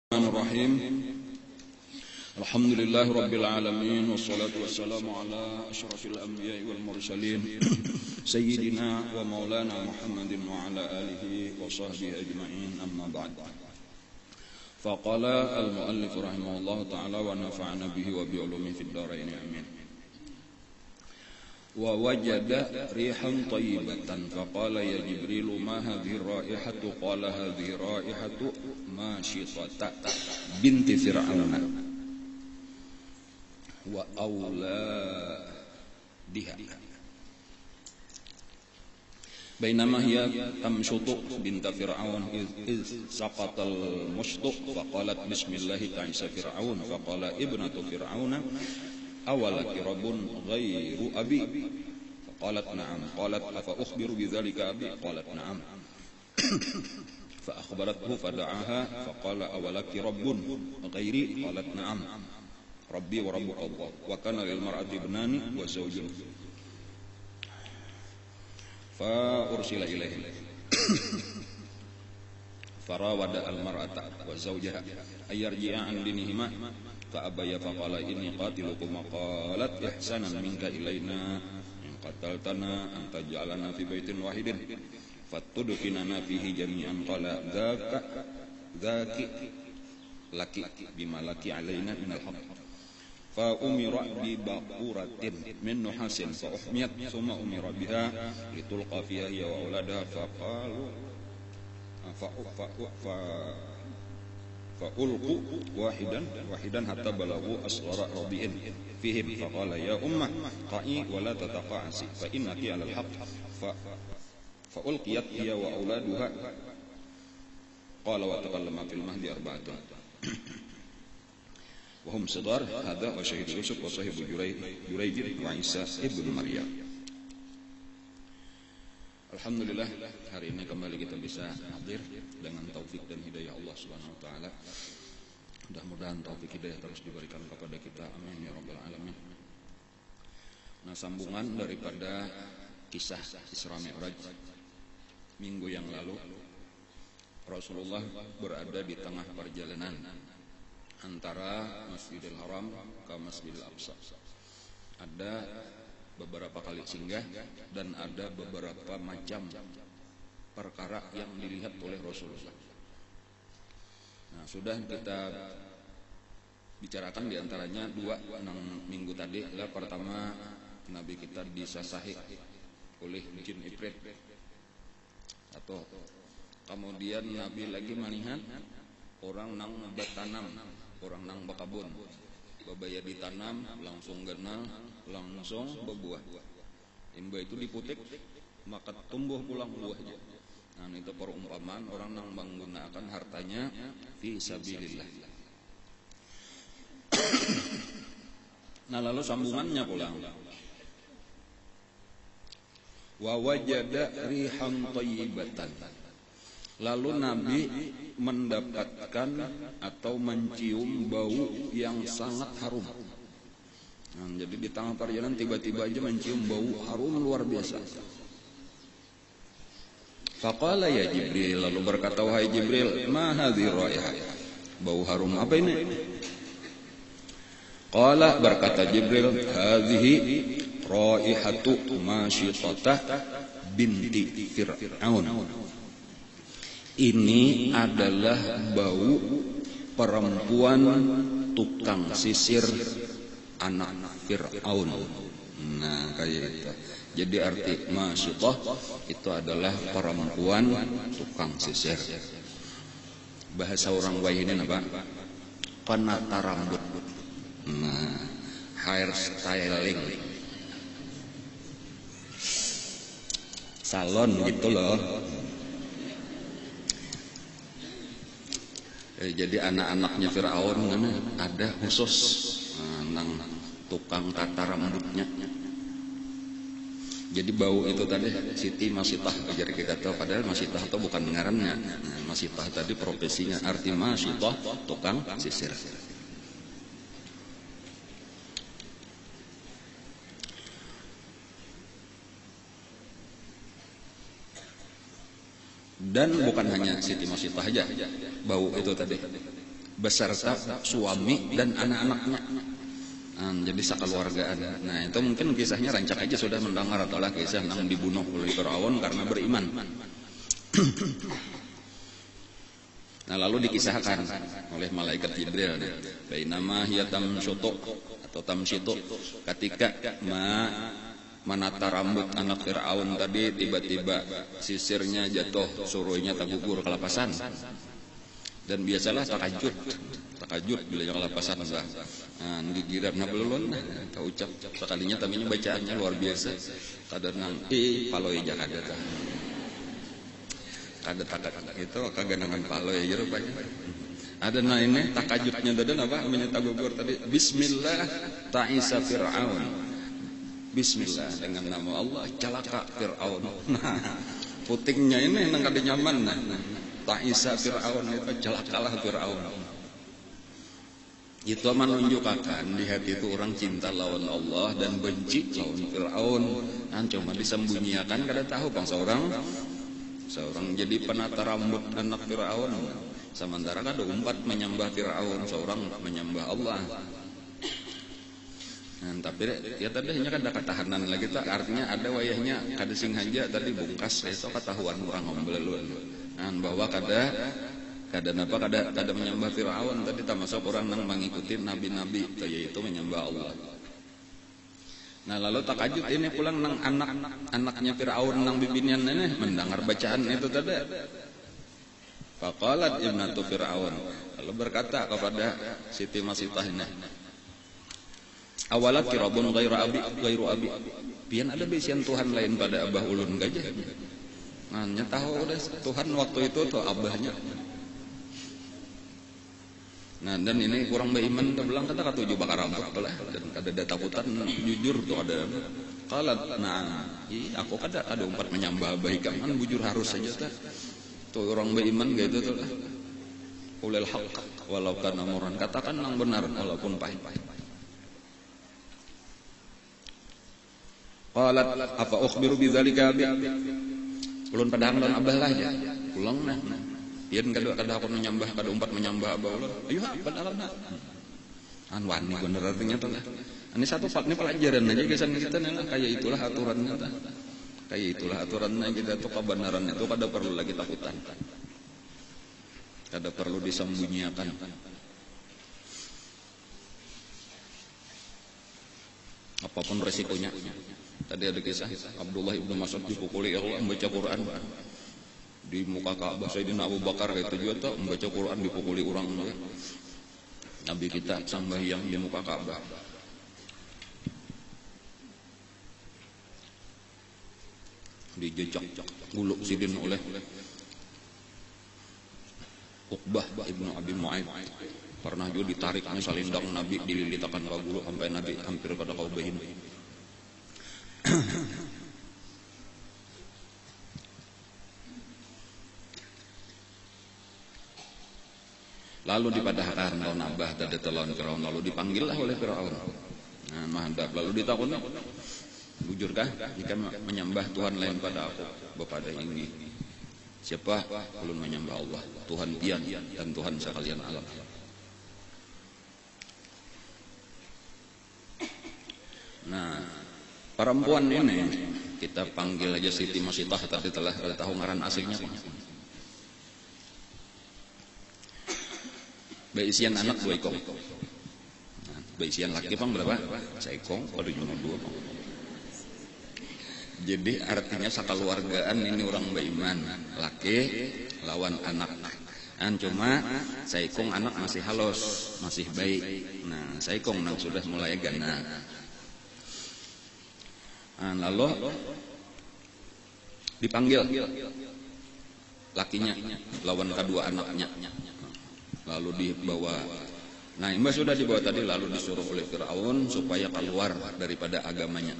Bismillahirrahmanirrahim. Alhamdulillahi rabbil alamin wassalatu wassalamu ala asyrafil anbiya'i wal mursalin sayyidina wa maulana Muhammadin wa ala alihi wa sahbihi ajma'in, amma ba'd. Faqala al-muallif rahimahullahu ta'ala wa nafa'ana bihi wa bi ulumi fid dharain amin. Wa wajada rihan tayyibatan faqala ya Jibril ma hadhihi raihatu, qala hadhihi raihatu Mashitata binti Fir'aun wa auladiha bainama hiya tamshutu binta Fir'aun iz saqatal mushtuq faqalat bismillah ta'isa Fir'aun faqala ibnatu Fir'aun awalaki rabbun ghairu abi faqalat na'am qalat afa ukhbiru bidzalika abi qalat na'am فأخبرته فدعاها فقال أولك رب غيري قالت نعم ربي وربك الله وكان للمرأة ابنان وزوج فأرسل إليهم فراود المرأة وزوجها أن يرجعا عن دينهما فأبيا فقال إني قاتلكما قالت إحسانا منك إلينا إن قتلتنا أن تجعلنا في بيت واحد fatudkinana fihi jami'an qala dzaki laki bima laki alaina minal haqq fa umira bi baquratin min nuhasin fa uhmiyat thumma umira biha litulqa fiha hiya wa auladaha fa qalu fa ulqu wahidan hatta balagu asghara rabi'in fihim fa qala ya ummah qa'i wa la tataqa'asi fa innaki 'alal haqq فألقيت هي وأولادها قال وتكلم في المهد أربعة وهم صغار هذا وشهيد يوسف وصاحب جريج وعيسى ابن مريم. Alhamdulillah, hari ini kembali kita bisa hadir dengan taufik dan hidayah Allah Subhanahu wa taala. Mudah-mudahan taufik hidayah terus diberikan kepada kita, amin ya rabbal alamin. Nah, sambungan daripada kisah Isra Mi'raj. Minggu yang lalu Rasulullah berada di tengah perjalanan antara Masjidil Haram ke Masjidil Aqsa. Ada beberapa kali singgah dan ada beberapa macam perkara yang dilihat oleh Rasulullah. Nah, sudah kita bicarakan diantaranya dua minggu tadi. Adalah pertama, Nabi kita disasahi oleh jin Ifrit, atau kemudian Nabi lagi melihat orang nang bertanam, orang nang bakabun, babaya ditanam langsung genal, langsung berbuah. Imba itu diputik maka tumbuh pulang buahnya. Nah, itu perumpamaan orang nang menggunakan hartanya fi sabilillah. Nah, lalu sambungannya pulang. Wa wajada rihan tayyibatan. Lalu Nabi mendapatkan atau mencium bau yang sangat harum. Nah, jadi di tengah perjalanan tiba-tiba aja mencium bau harum luar biasa. Faqala ya Jibril, lalu berkata wahai Jibril, ma hadhihi raihah? Bau harum apa ini? Qala, berkata Jibril, hadhihi raihatu Mashitata binti Fir'aun. Ini adalah bau perempuan tukang sisir anak Fir'aun. Nah, kayak gitu. Jadi arti Mashitah itu adalah perempuan tukang sisir. Bahasa orang Wahinin apa? Penata rambut. Nah, hair styling, salon gitu loh. Jadi anak-anaknya Fir'aun ada khusus nang tukang tata rambutnya. Jadi bau itu tadi Siti Mashitah, jadi kita tahu padahal Mashitah itu bukan ngarannya. Mashitah tadi profesinya, arti Mashitah tukang sisir. Dan bukan hanya Siti Mashitah aja bau itu tadi. beserta suami dan anak-anaknya. Jadi sakeluargaan. Nah itu mungkin kisahnya rancak aja sudah mendengar adalah kisah yang dibunuh oleh Fir'aun karena beriman. Nah lalu dikisahkan oleh malaikat Jibril, bainama hiya tamshutu atau tamshitu, ketika menata rambut anak Fir'aun tadi, tiba-tiba sisirnya jatuh, suruhnya tergugur kelapasan. Dan biasalah takajud bila kelapasan lah. Gigiran belum tak ucap sekalinya taminya bacaannya luar biasa. Kadar nang paloi jakada kada itu kagak nangan paloi ya rupanya. Ada nah ini takajudnya tadi apa menyata gugur tadi, bismillah ta'isa Fir'aun. Bismillah dengan nama Allah celaka Fir'aun. Nah, putingnya ini nang kada nyaman. Ta'isa Fir'aun itu celakalah Fir'aun. Itu menunjukkan di hati itu orang cinta lawan Allah dan benci lawan Fir'aun. Cuma disembunyikan kada tahu bang seorang jadi penata rambut anak Fir'aun, sementara kada umpat menyembah Fir'aun, seorang menyembah Allah. Tapi ya tadi hanya kada ketahanan lagi tak, artinya ada wayahnya kada singhaja tadi bungkas itu ketahuan orang ngombelun bahwa kada menyembah Fir'aun tadi, termasuk orang yang mengikuti nabi-nabi yaitu menyembah Allah. Nah lalu takajud ini pulang nang anaknya Fir'aun nang bibinian ini mendengar bacaan itu tadi. Faqalat ibnatu Fir'aun, lalu berkata kepada Siti Masitah ini, awalat kirabun ghairu abi, pian ada bisian Tuhan lain pada abah ulun gajah. Nah tahu udah Tuhan waktu itu tuh abahnya. Nah dan ini kurang beriman, dia bilang kata tujuh bakar rambut lah, dan ada takutan jujur tuh ada. Kalat, nah, aku ada umpat menyembah baik kan bujur harus saja tak. Tuh orang beriman gitu tuh lah. Ulil haq walau kana murran, katakan yang benar walaupun pahit. Qalat apa ukhbiru bidzalika abi? Ulun padang lawan abah lah ya. Pulang nah. Pian kada aku menyembah, kada umpat menyembah abah ulun. Ayo beneran nah. Wani bener artinya tuh lah. Ini satu ini pelajaran aja kesan kita nih lah, kayak itulah aturannya ta. Kayak itulah aturannya kita tuh kebenaran itu kada perlu lagi takutan. Kada perlu disembunyikan. Apapun resikonya. Tadi ada kisah Abdullah ibnu Mas'ud dipukuli Allah membaca Quran di muka Ka'bah. Sayyidina Abu Bakar itu juga tuh membaca Quran dipukuli orang juga. Nabi kita sambahyang di muka Ka'bah. Dijejak guluk sidin oleh Uqbah ibnu Abi Mu'aid. Pernah juga ditariknya salindang Nabi, dililitakan ke guluk sampai Nabi hampir pada kaubahin. Lalu dipadahkan lawan abah tadi telon Firaun, lalu dipanggillah oleh Firaun. Nah, mahadab lalu ditakuni, bujurkah jika menyembah Tuhan lain pada aku bepada ini? Siapa? Ulun menyembah Allah, Tuhan pian dan Tuhan sekalian alam. Nah, perempuan ini kita panggil aja Siti Masitah, tadi telah tahu ngaran aslinya. Baisian anak 2 ekong. Nah, baisian laki pang berapa? 1 ekong, pada cuma 2 pang. Jadi artinya sakaluargaan ini orang beriman, laki lawan anak. Cuma 1 ekong anak masih halus, masih baik. Nah, 1 ekong nang sudah mulai gana. Lalu dipanggil lakinya lawan kedua anaknya. Lalu dibawa. Nah, imbas sudah dibawa tadi, lalu disuruh oleh Fir'aun supaya keluar daripada agamanya,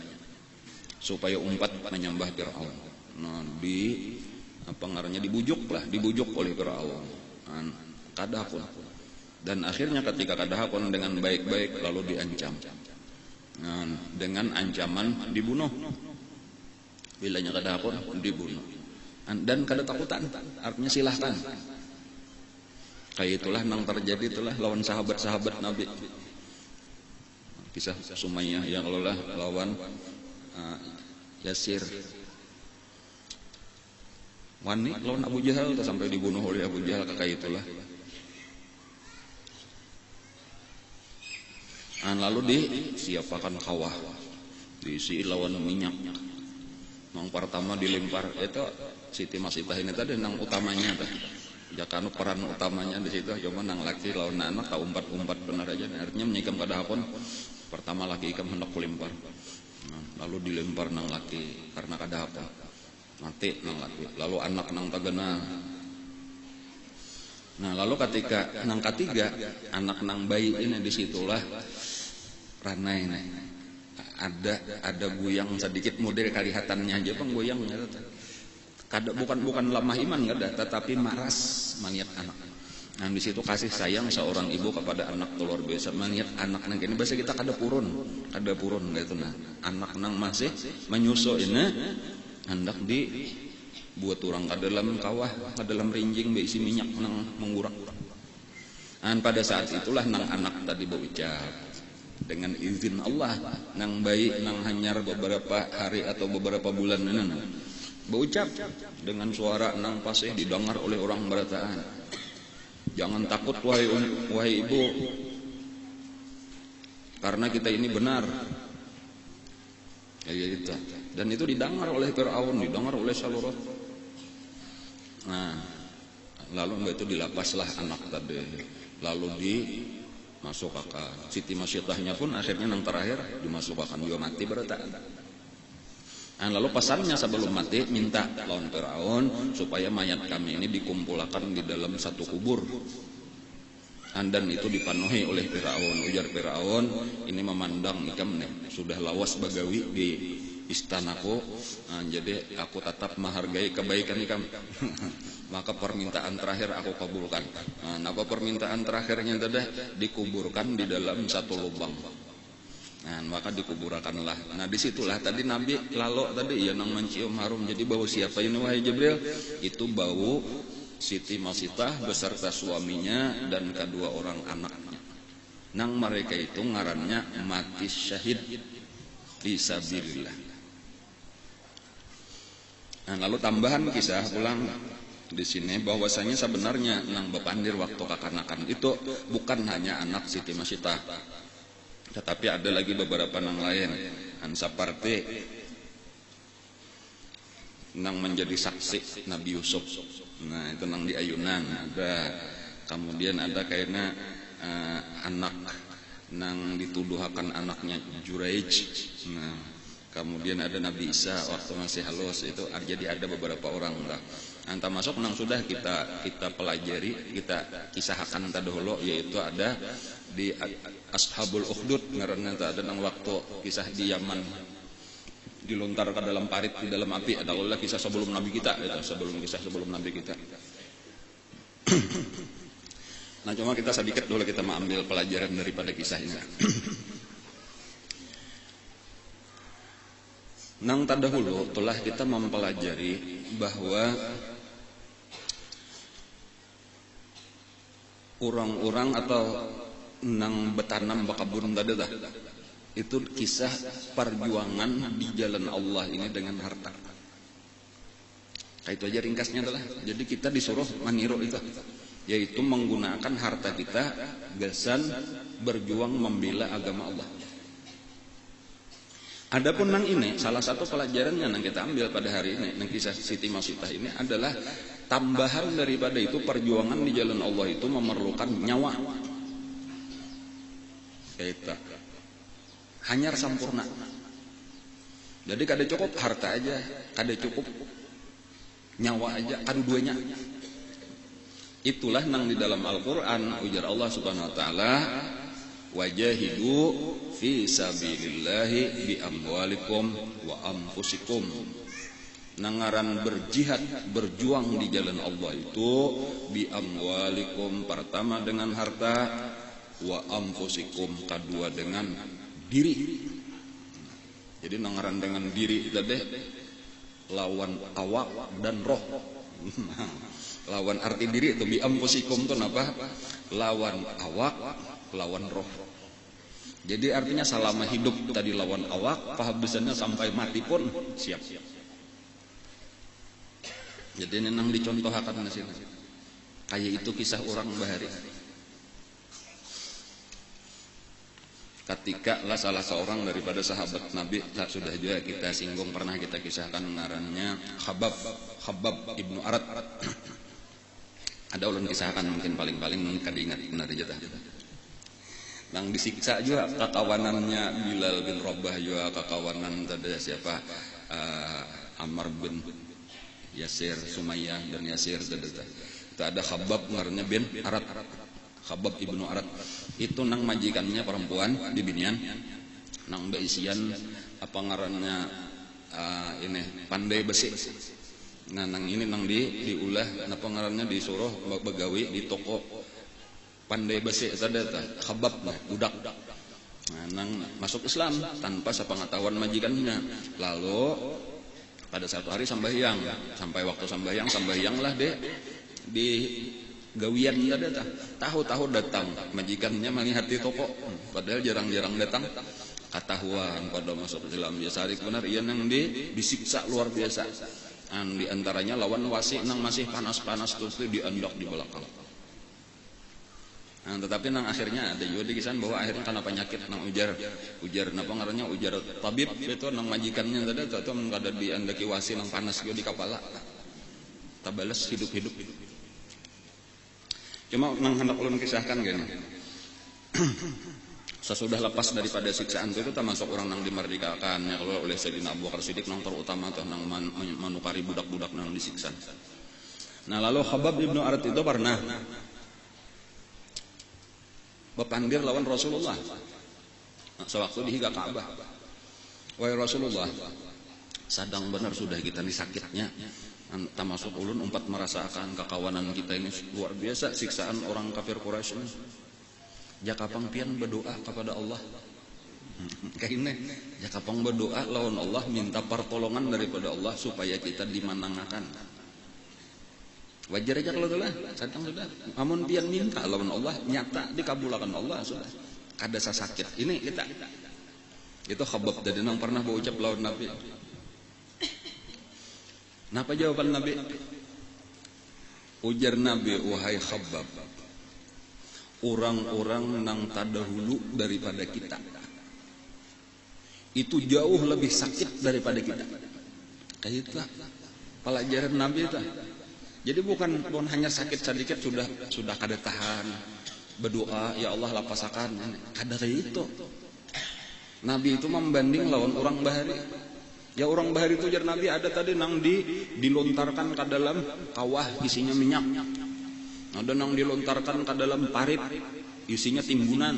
supaya umpat menyembah Fir'aun. Nah, dibujuk oleh Fir'aun. Kadahapun. Dan akhirnya ketika kadahapun dengan baik-baik lalu diancam. Dengan ancaman dibunuh. Bilanya kadahapun dibunuh. Dan kada takutan, artinya silahkan. Kayak itulah nang terjadi itulah lawan sahabat-sahabat Nabi. Kisah Sumayyah yang lawan Yasir. Wani lawan Abu Jahal sampai dibunuh oleh Abu Jahal kayak itulah. Lalu disiapakan kawah, diisi lawan minyak. Nang pertama dilempar itu Siti Masitah ini tadi nang utamanya tah. Jakanu peran utamanya di situ cuma nang laki lawan anak ka umpat-umpat benar aja. Artinya menyikam kada hapon. Pertama laki ikam hendak kulempar. Lalu dilempar nang laki karena kada apa. Mati nang laki. Lalu anak nang tagana. Nah, lalu ketika nang ketiga anak nang bayi ini disitulah ranai nih. Ada goyang sedikit model kelihatannya aja bang goyang ya. Kada bukan lemah iman enggak ada, tetapi maras melihat anak. Nah di situ kasih sayang seorang ibu kepada anak itu luar biasa. Melihat anak nang ini bahasa kita kada purun gitu nah. Anak nang masih menyusu ini hendak dibuat orang ke dalam kawah, ke dalam rinjing berisi minyak nang mengurak. Dan pada saat itulah nang anak tadi berucap dengan izin Allah nang bayi nang hanyar beberapa hari atau beberapa bulan ini berucap dengan suara nang pasih didengar oleh orang berataan. Jangan takut wahai ibu, karena kita ini benar. Ya itu. Dan itu didengar oleh Firaun, didengar oleh seluruh. Nah, lalu itu dilapaslah anak tadi. Lalu dimasukkan. Siti Masitahnya pun akhirnya nang terakhir dimasukkan juga mati berataan. Nah, lalu pesannya sebelum mati minta lawan Firaun supaya mayat kami ini dikumpulkan di dalam satu kubur. Dan itu dipenuhi oleh Firaun. Ujar Firaun, ini memandang ikam nih sudah lawas bagawi di istanaku. Nah, jadi aku tetap menghargai kebaikan ikam. Maka permintaan terakhir aku kabulkan. Nah, apa permintaan terakhirnya tadi? Dikuburkan di dalam satu lubang. Nah, maka dikuburkanlah. Nah, disitulah tadi Nabi lalu tadi ya nang mencium harum. Jadi bau siapa ini wahai Jibril? Itu bau Siti Masitah beserta suaminya dan kedua orang anaknya. Nang mereka itu ngarannya mati syahid fisabilillah. Nah, lalu tambahan kisah pulang di sini bahwasanya sebenarnya nang bepandir waktu kekanakan itu bukan hanya anak Siti Masitah. Tetapi ada lagi beberapa nang lain seperti nang menjadi saksi Nabi Yusuf. Nah itu nang di ayunan ada. Kemudian ada kayaknya anak nang dituduhakan anaknya Juraij. Nah kemudian ada Nabi Isa waktu masih halus itu. Jadi ada beberapa orang lah. Antara masuk nang sudah kita pelajari, kita kisahkan terdahulu, yaitu ada di Ashabul Ukhdud ngaranna ada nang waktu kisah di Yaman dilontar ke dalam parit di dalam api. Adalah kisah sebelum Nabi kita itu, sebelum Nabi kita. Nah cuma kita sedikit dulu kita mengambil pelajaran daripada kisah ini. Nang terdahulu telah kita mempelajari bahwa orang-orang atau nang betanam bakabun tadi dah itu kisah perjuangan di jalan Allah ini dengan harta. Kayak itu aja ringkasnya adalah. Jadi kita disuruh meniru itu, yaitu menggunakan harta kita gasan berjuang membela agama Allah. Adapun nang ini salah satu pelajarannya nang kita ambil pada hari ini nang kisah Siti Masitah ini adalah tambahan daripada itu perjuangan di jalan Allah itu memerlukan nyawa. Kita hanyar sampurna. Jadi kada cukup harta aja, kada cukup nyawa aja, kada duanya. Itulah nang di dalam Al-Qur'an ujar Allah Subhanahu wa taala, wajahidu fi sabilillahi bi amwalikum wa anfusikum. Nangaran berjihad, berjuang di jalan Allah itu bi amwalikum, pertama dengan harta, wa anfusikum, kedua dengan diri. Jadi nangaran dengan diri tadi lawan awak dan roh. Lawan arti diri itu bi amfusikum itu apa? Lawan awak, lawan roh. Jadi artinya selama hidup tadi lawan awak, pahabisannya sampai mati pun siap. Jadi ini nang dicontohkan di sini. Kayak itu kisah orang bahari. Ketika lah salah seorang daripada sahabat Nabi, sudah juga kita singgung, pernah kita kisahkan, ngarannya Khabbab ibnu Arat. Ada ulun kisahkan mungkin paling kada ingat benar aja dah. Nang disiksa juga kakawanannya Bilal bin Rabah, juga kakawanan tadi siapa, Ammar bin Yasir, Sumayyah dan Yasir tadi. Itu ada Khabbab ngarannya bin Arat, Khabbab ibnu Arat. Itu nang majikannya perempuan di binian, nang beisian apa ngarannya ini pandai besi. Nah nang ini nang diulah, napa ngarannya disuruh begawi di toko pandai besi tadi Khabbab budak. Nah nang masuk Islam tanpa sepengetahuan majikannya. Lalu pada satu hari sambayang, sampai waktu sambayang lah deh di gawian tadi tahu datang majikannya melihat di toko, padahal jarang-jarang datang. Ketahuan pada masuk Islam biasa hari benar ia nang disiksa luar biasa. Di antaranya lawan wasi nang masih panas-panas terus diandak di belakang. Nah, tetapi nang akhirnya ada juga dikisahan bahwa akhirnya karena penyakit nang ujar napa ngarannya ujar tabib itu nang majikannya tadi atau kada diandaki wasi nang panas juga di kepala. Tabales hidup-hidup. Cuma nang hendak ulun kisahkan gini. Sesudah lepas daripada siksaan itu termasuk orang nang dimerdekakan ya kalau oleh Sayyidina Abu Bakar Siddiq nang terutama tuh nang manukari budak-budak nang disiksa. Nah lalu Khabbab ibnu Arat itu pernah berpanggil lawan Rasulullah sewaktu di higa Ka'bah. Wahai Rasulullah, sadang benar sudah kita ini sakitnya, termasuk ulun umpat merasakan kekawanan kita ini luar biasa siksaan orang kafir Quraisy ini. Jakapang pian berdoa kepada Allah. Kainnya jakapang berdoa lawan Allah, minta pertolongan daripada Allah supaya kita dimanangakan. Wajar aja kalau telah, sadang sudah. Amun pian minta lawan Allah, nyata dikabulkan Allah sudah. Kada sakit. Ini kita. Itu Khabbab tadi nang pernah berucap lawan Nabi. Napa jawaban Nabi? Ujar Nabi, wahai Khabbab, orang-orang nang terdahulu daripada kita itu jauh lebih sakit daripada kita. Kayak itulah pelajaran Nabi itu. Jadi bukan hanya sakit sedikit sudah kada tahan berdoa ya Allah lapasakan, kada kayak itu. Nabi itu membanding lawan orang bahari. Ya orang bahari itu jar Nabi ada tadi nang dilontarkan ke dalam kawah isinya minyak. Ada nang dilontarkan ke dalam parit isinya timbunan.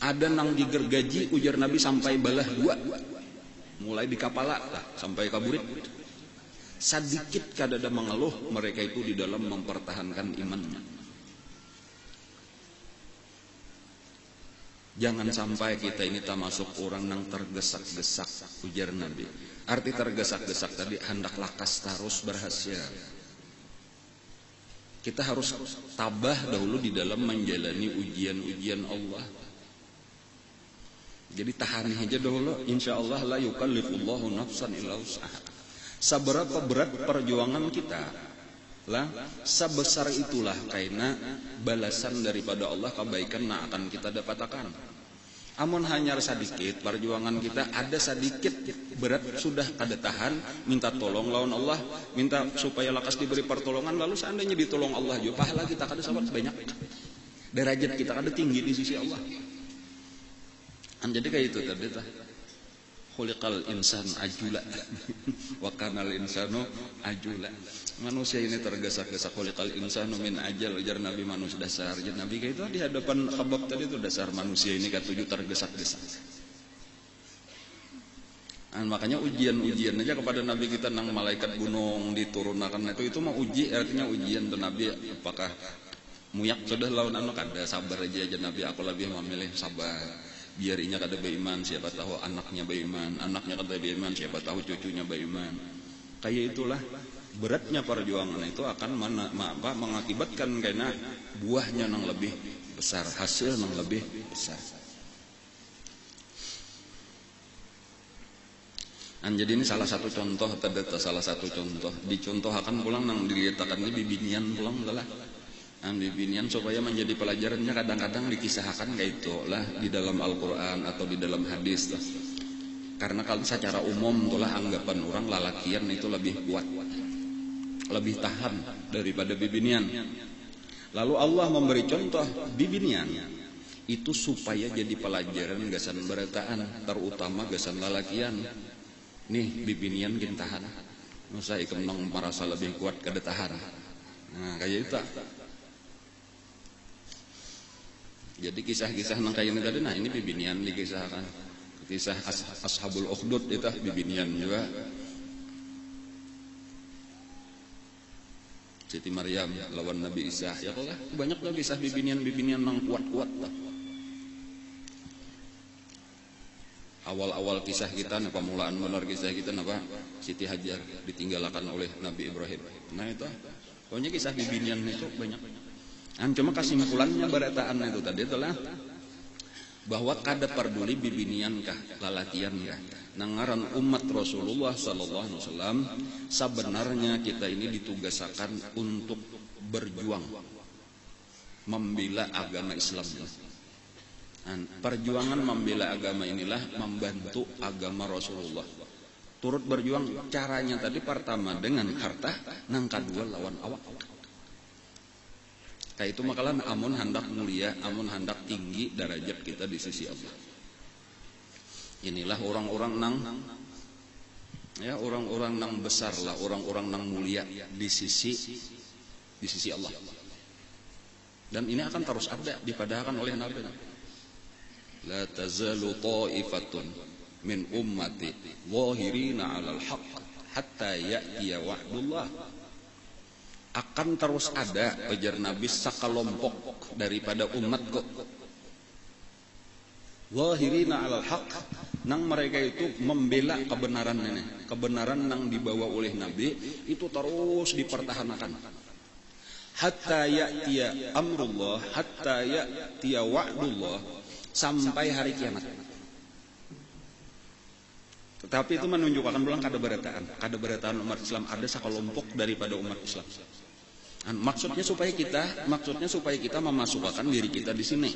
Ada nang digergaji ujar Nabi sampai balah dua, mulai di kepala sampai kaburit. Sedikit kadada mengeluh mereka itu di dalam mempertahankan imannya. Jangan sampai kita ini termasuk orang nang tergesak-gesak ujar Nabi. Arti tergesak-gesak tadi hendak lakas terus berhasil. Kita harus tabah dahulu di dalam menjalani ujian-ujian Allah. Jadi tahani aja dahulu, insya Allah la yukallifullahu nafsan illa wus'aha. Seberapa berat perjuangan kita lah, sebesar itulah karena balasan daripada Allah kebaikan yang akan kita dapatkan. Amun hanya sedikit perjuangan kita, ada sedikit berat sudah kada tahan, minta tolong lawan Allah, minta supaya lakas diberi pertolongan, lalu seandainya ditolong Allah juga pahala kita kada sahabat banyak, derajat kita kada tinggi di sisi Allah. Jadi kayak itu tadi khuliqal insan ajula wa kanal insanu ajula. Manusia ini tergesa-gesa, khuliqal insanu min ajal, ujar Nabi manusia dasar. Jadi Nabi kayak itu di hadapan Khabbab tadi itu dasar manusia ini katuju tergesa-gesa. Makanya ujian-ujian aja kepada Nabi kita nang malaikat gunung diturunkan itu mah uji, artinya ujian tuh Nabi apakah muyak sudah lawan anu kada sabar aja Nabi, aku lebih memilih sabar. Biar inya kada beriman, siapa tahu anaknya beriman, anaknya kada beriman, siapa tahu cucunya beriman. Kayak itulah beratnya perjuangan itu akan mengakibatkan karena buahnya yang lebih besar, hasil yang lebih besar. Jadi ini salah satu contoh, dicontohkan pulang nang diletakkan ini bibinian pulang lah. Bibinian supaya menjadi pelajarannya kadang-kadang dikisahkan kayak itu lah di dalam Al-Quran atau di dalam hadis lah. Karena kalau secara umum itulah anggapan orang lalakian itu lebih kuat, lebih tahan daripada bibinian. Lalu Allah memberi contoh bibinian itu supaya jadi pelajaran gasan berataan, terutama gasan lalakian. Nih bibinian gin tahan, nusa ikam nang merasa lebih kuat kada tahan. Nah kayak itu. Jadi kisah-kisah nang kayak ini tadi, nah ini bibinian dikisahkan. Kisah Ashabul Ukhdud itu bibinian juga. Siti Maryam lawan Nabi Isa, ya Allah banyak lah kisah bibinian nang kuat-kuat lah. Awal-awal kisah kita, nah pemulaan benar kisah kita, apa Siti Hajar ditinggalkan oleh Nabi Ibrahim. Nah itu, pokoknya kisah bibinian itu banyak. Cuma kesimpulannya berataan itu tadi adalah bahwa kada peduli bibinian kah lalakian kah nangaran umat Rasulullah sallallahu alaihi wasallam sebenarnya kita ini ditugaskan untuk berjuang membela agama Islam. Perjuangan membela agama inilah membantu agama Rasulullah. Turut berjuang caranya tadi pertama dengan harta, nang kedua lawan awak. Kayak itu makalah amun hendak mulia, amun hendak tinggi derajat kita di sisi Allah. Inilah orang-orang nang besar lah, orang-orang nang mulia di sisi Allah. Dan ini akan terus ada dipadahkan oleh Nabi. La tazalu ta'ifatun min ummati zahirina 'alal haqq hatta ya'tiya wa'dullah. Akan terus ada, ujar Nabi, sakalompok daripada umatku zahirina 'alal haqq, nang mereka itu membela kebenaran ini. Kebenaran nang dibawa oleh Nabi itu terus dipertahankan. Hatta ya'tiya amrullah, hatta ya'tiya wa'dullah, sampai hari kiamat. Tetapi itu menunjukkan pulang kadaberataan umat Islam, ada sakalompok daripada umat Islam. Maksudnya supaya kita memasukkan diri kita di sini.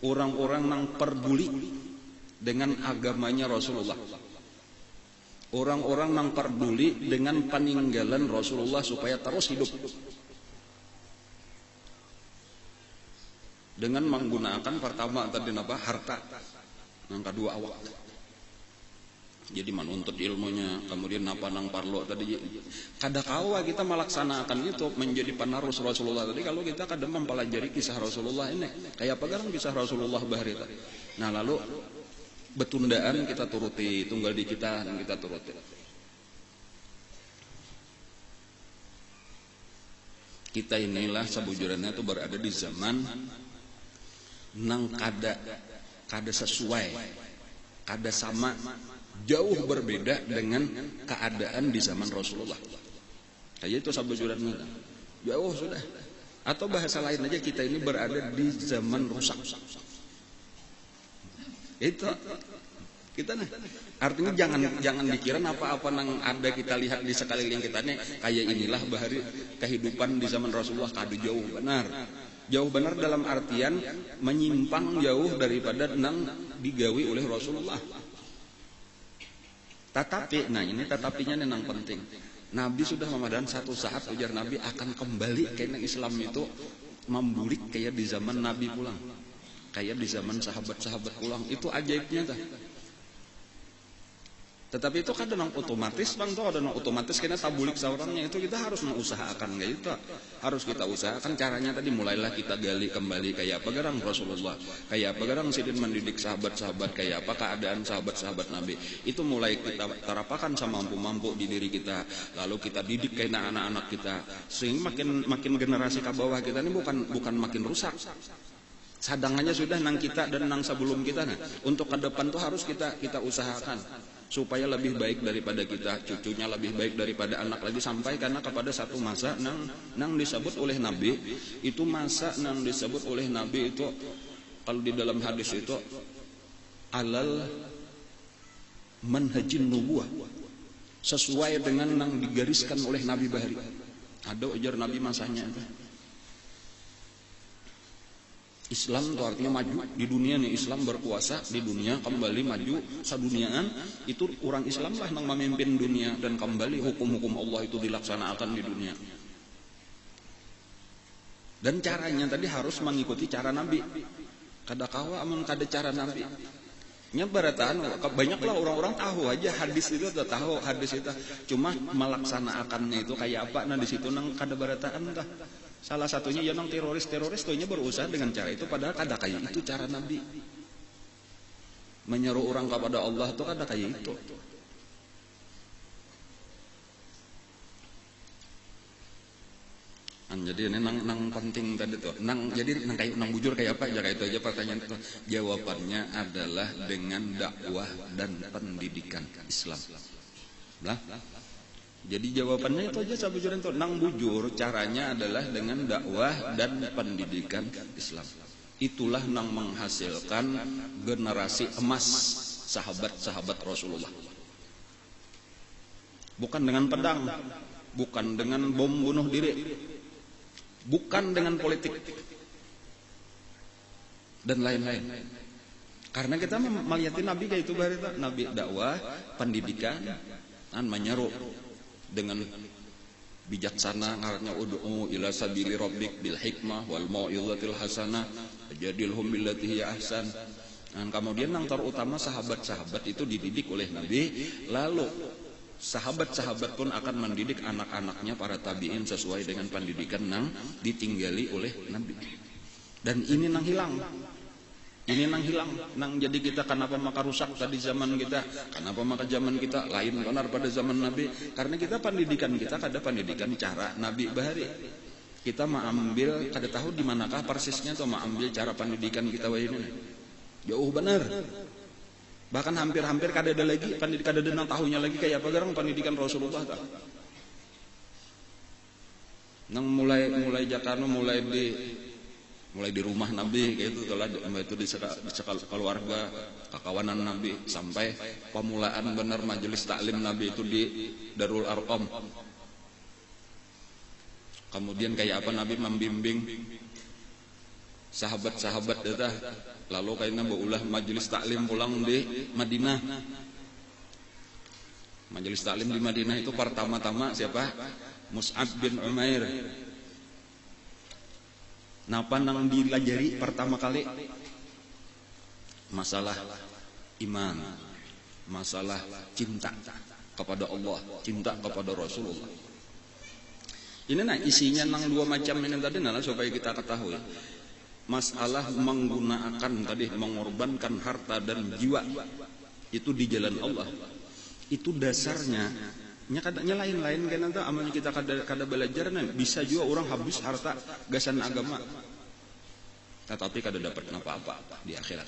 Orang-orang yang peduli dengan agamanya Rasulullah. Orang-orang yang peduli dengan peninggalan Rasulullah supaya terus hidup. Dengan menggunakan pertama tadi apa? Harta. Yang kedua awak. Jadi menuntut ilmunya, kemudian napa nang parlo tadi. Kada kawa kita melaksanakan itu menjadi penerus Rasulullah tadi kalau kita kada mempelajari kisah Rasulullah ini. Kayak apa kan kisah Rasulullah bahari tadi. Nah lalu betundaan kita turuti, tunggal di kita dan kita turuti. Kita inilah sebujurnya itu berada di zaman nang kada sesuai, kada sama, jauh berbeda dengan keadaan di zaman Rasulullah. Kayak itu sabujurnya jauh sudah. Atau bahasa lain aja, kita ini berada di zaman rusak. Itu kita nih. Artinya jangan dikira apa-apa nang ada kita lihat di sekeliling kita nih kayak inilah bahari kehidupan di zaman Rasulullah kada jauh benar. Jauh benar dalam artian menyimpang jauh daripada nang digawi oleh Rasulullah. Tetapi, nah ini tetapinya yang penting. Nabi sudah memadan satu saat ujar Nabi akan kembali karena Islam itu membulik kayak di zaman Nabi pulang. Kayak di zaman sahabat-sahabat pulang. Itu ajaibnya dah. Tetapi itu kan dengan otomatis bang, tuh ada otomatis karena tabulik seorangnya itu kita harus mengusahakan kayak itu. Harus kita usahakan caranya tadi mulailah kita gali kembali kayak apa garang Rasulullah, kayak apa garang sidin mendidik sahabat-sahabat, kayak apa keadaan sahabat-sahabat Nabi. Itu mulai kita terapkan sama mampu-mampu di diri kita. Lalu kita didik kayak anak-anak kita sehingga makin generasi ke bawah kita ini bukan makin rusak. Sadangannya sudah nang kita dan nang sebelum kita. Nah, untuk ke depan tuh harus kita usahakan. supaya lebih baik daripada kita, cucunya lebih baik daripada anak lagi, sampai karena kepada satu masa nang disebut oleh Nabi itu, masa nang disebut oleh Nabi itu kalau di dalam hadis itu alal manhajin nubuwah, sesuai dengan nang digariskan oleh Nabi bahari. Ada ujar Nabi masanya itu. Islam itu artinya maju di dunia nih, Islam berkuasa di dunia, kembali maju saduniaan, itu orang Islam lah yang memimpin dunia, dan kembali hukum-hukum Allah itu dilaksanakan di dunia. Dan caranya tadi harus mengikuti cara Nabi. Kada kawa amun kada cara Nabi. Nya barataan banyaklah orang-orang tahu aja hadis itu, tahu hadis itu, cuma melaksanakannya itu kayak apa, nah di situ nang kada barataan dah. Salah satunya ya nang teroris tuhnya berusaha dengan cara itu, padahal kada kayak itu cara Nabi. Menyeru orang kepada Allah itu kada kayak itu. Jadi ini nang penting tadi tuh. Jadi kayak nang bujur kayak apa? Jaga itu aja pertanyaan itu. Jawabannya adalah dengan dakwah dan pendidikan Islam. Lah. Jadi jawabannya itu aja sabujuran itu. Nang bujur caranya adalah dengan dakwah dan pendidikan Islam. Itulah nang menghasilkan generasi emas sahabat-sahabat Rasulullah. Bukan dengan pedang, bukan dengan bom bunuh diri, bukan dengan politik dan lain-lain. Karena kita melihat Nabi kayak itu, Nabi dakwah, pendidikan, dan menyeru dengan bijaksana, ngarannya ud'u ila sabili rabbik bil hikmah wal mau'izatil hasanah jadilhum billati hiya ahsan. Dan kemudian yang terutama sahabat-sahabat itu dididik oleh Nabi, lalu sahabat-sahabat pun akan mendidik anak-anaknya para tabi'in sesuai dengan pendidikan yang ditinggali oleh Nabi. Dan ini nang hilang. Ini nang hilang. Nang jadi kita kenapa maka rusak tadi zaman kita? Kenapa maka zaman kita lain benar pada zaman Nabi? Karena kita pendidikan kita kada pendidikan cara Nabi bahari. Kita mengambil kada tahu di manakah persisnya atau mengambil cara pendidikan kita ini. Jauh benar. Bahkan hampir-hampir kada ada lagi pendidikan, kada ada nang tahunya lagi kayak apa garang pendidikan Rasulullah tak. Nang mulai jakano mulai di rumah Nabi kayak itu telah itu di keluarga kakawanan Nabi, sampai pemulaan benar majelis taklim Nabi itu di Darul Arqam. Kemudian kayak apa Nabi membimbing sahabat-sahabat dah. Lalu kayaknya baulah majelis taklim pulang di Madinah. Majelis taklim di Madinah itu pertama-tama siapa? Mus'ab bin Umair. Napa nang dilajari pertama kali? Masalah iman, masalah cinta kepada Allah, cinta kepada Rasulullah. Ini isinya nang dua macam ini tadi adalah supaya kita ketahui. Masalah menggunakan tadi, mengorbankan harta dan jiwa itu di jalan Allah. Itu dasarnya. Nya lain-lain kan nanti amalnya kita kada belajar bisa juga orang habis harta gasan agama, tetapi kada dapat apa-apa di akhirat.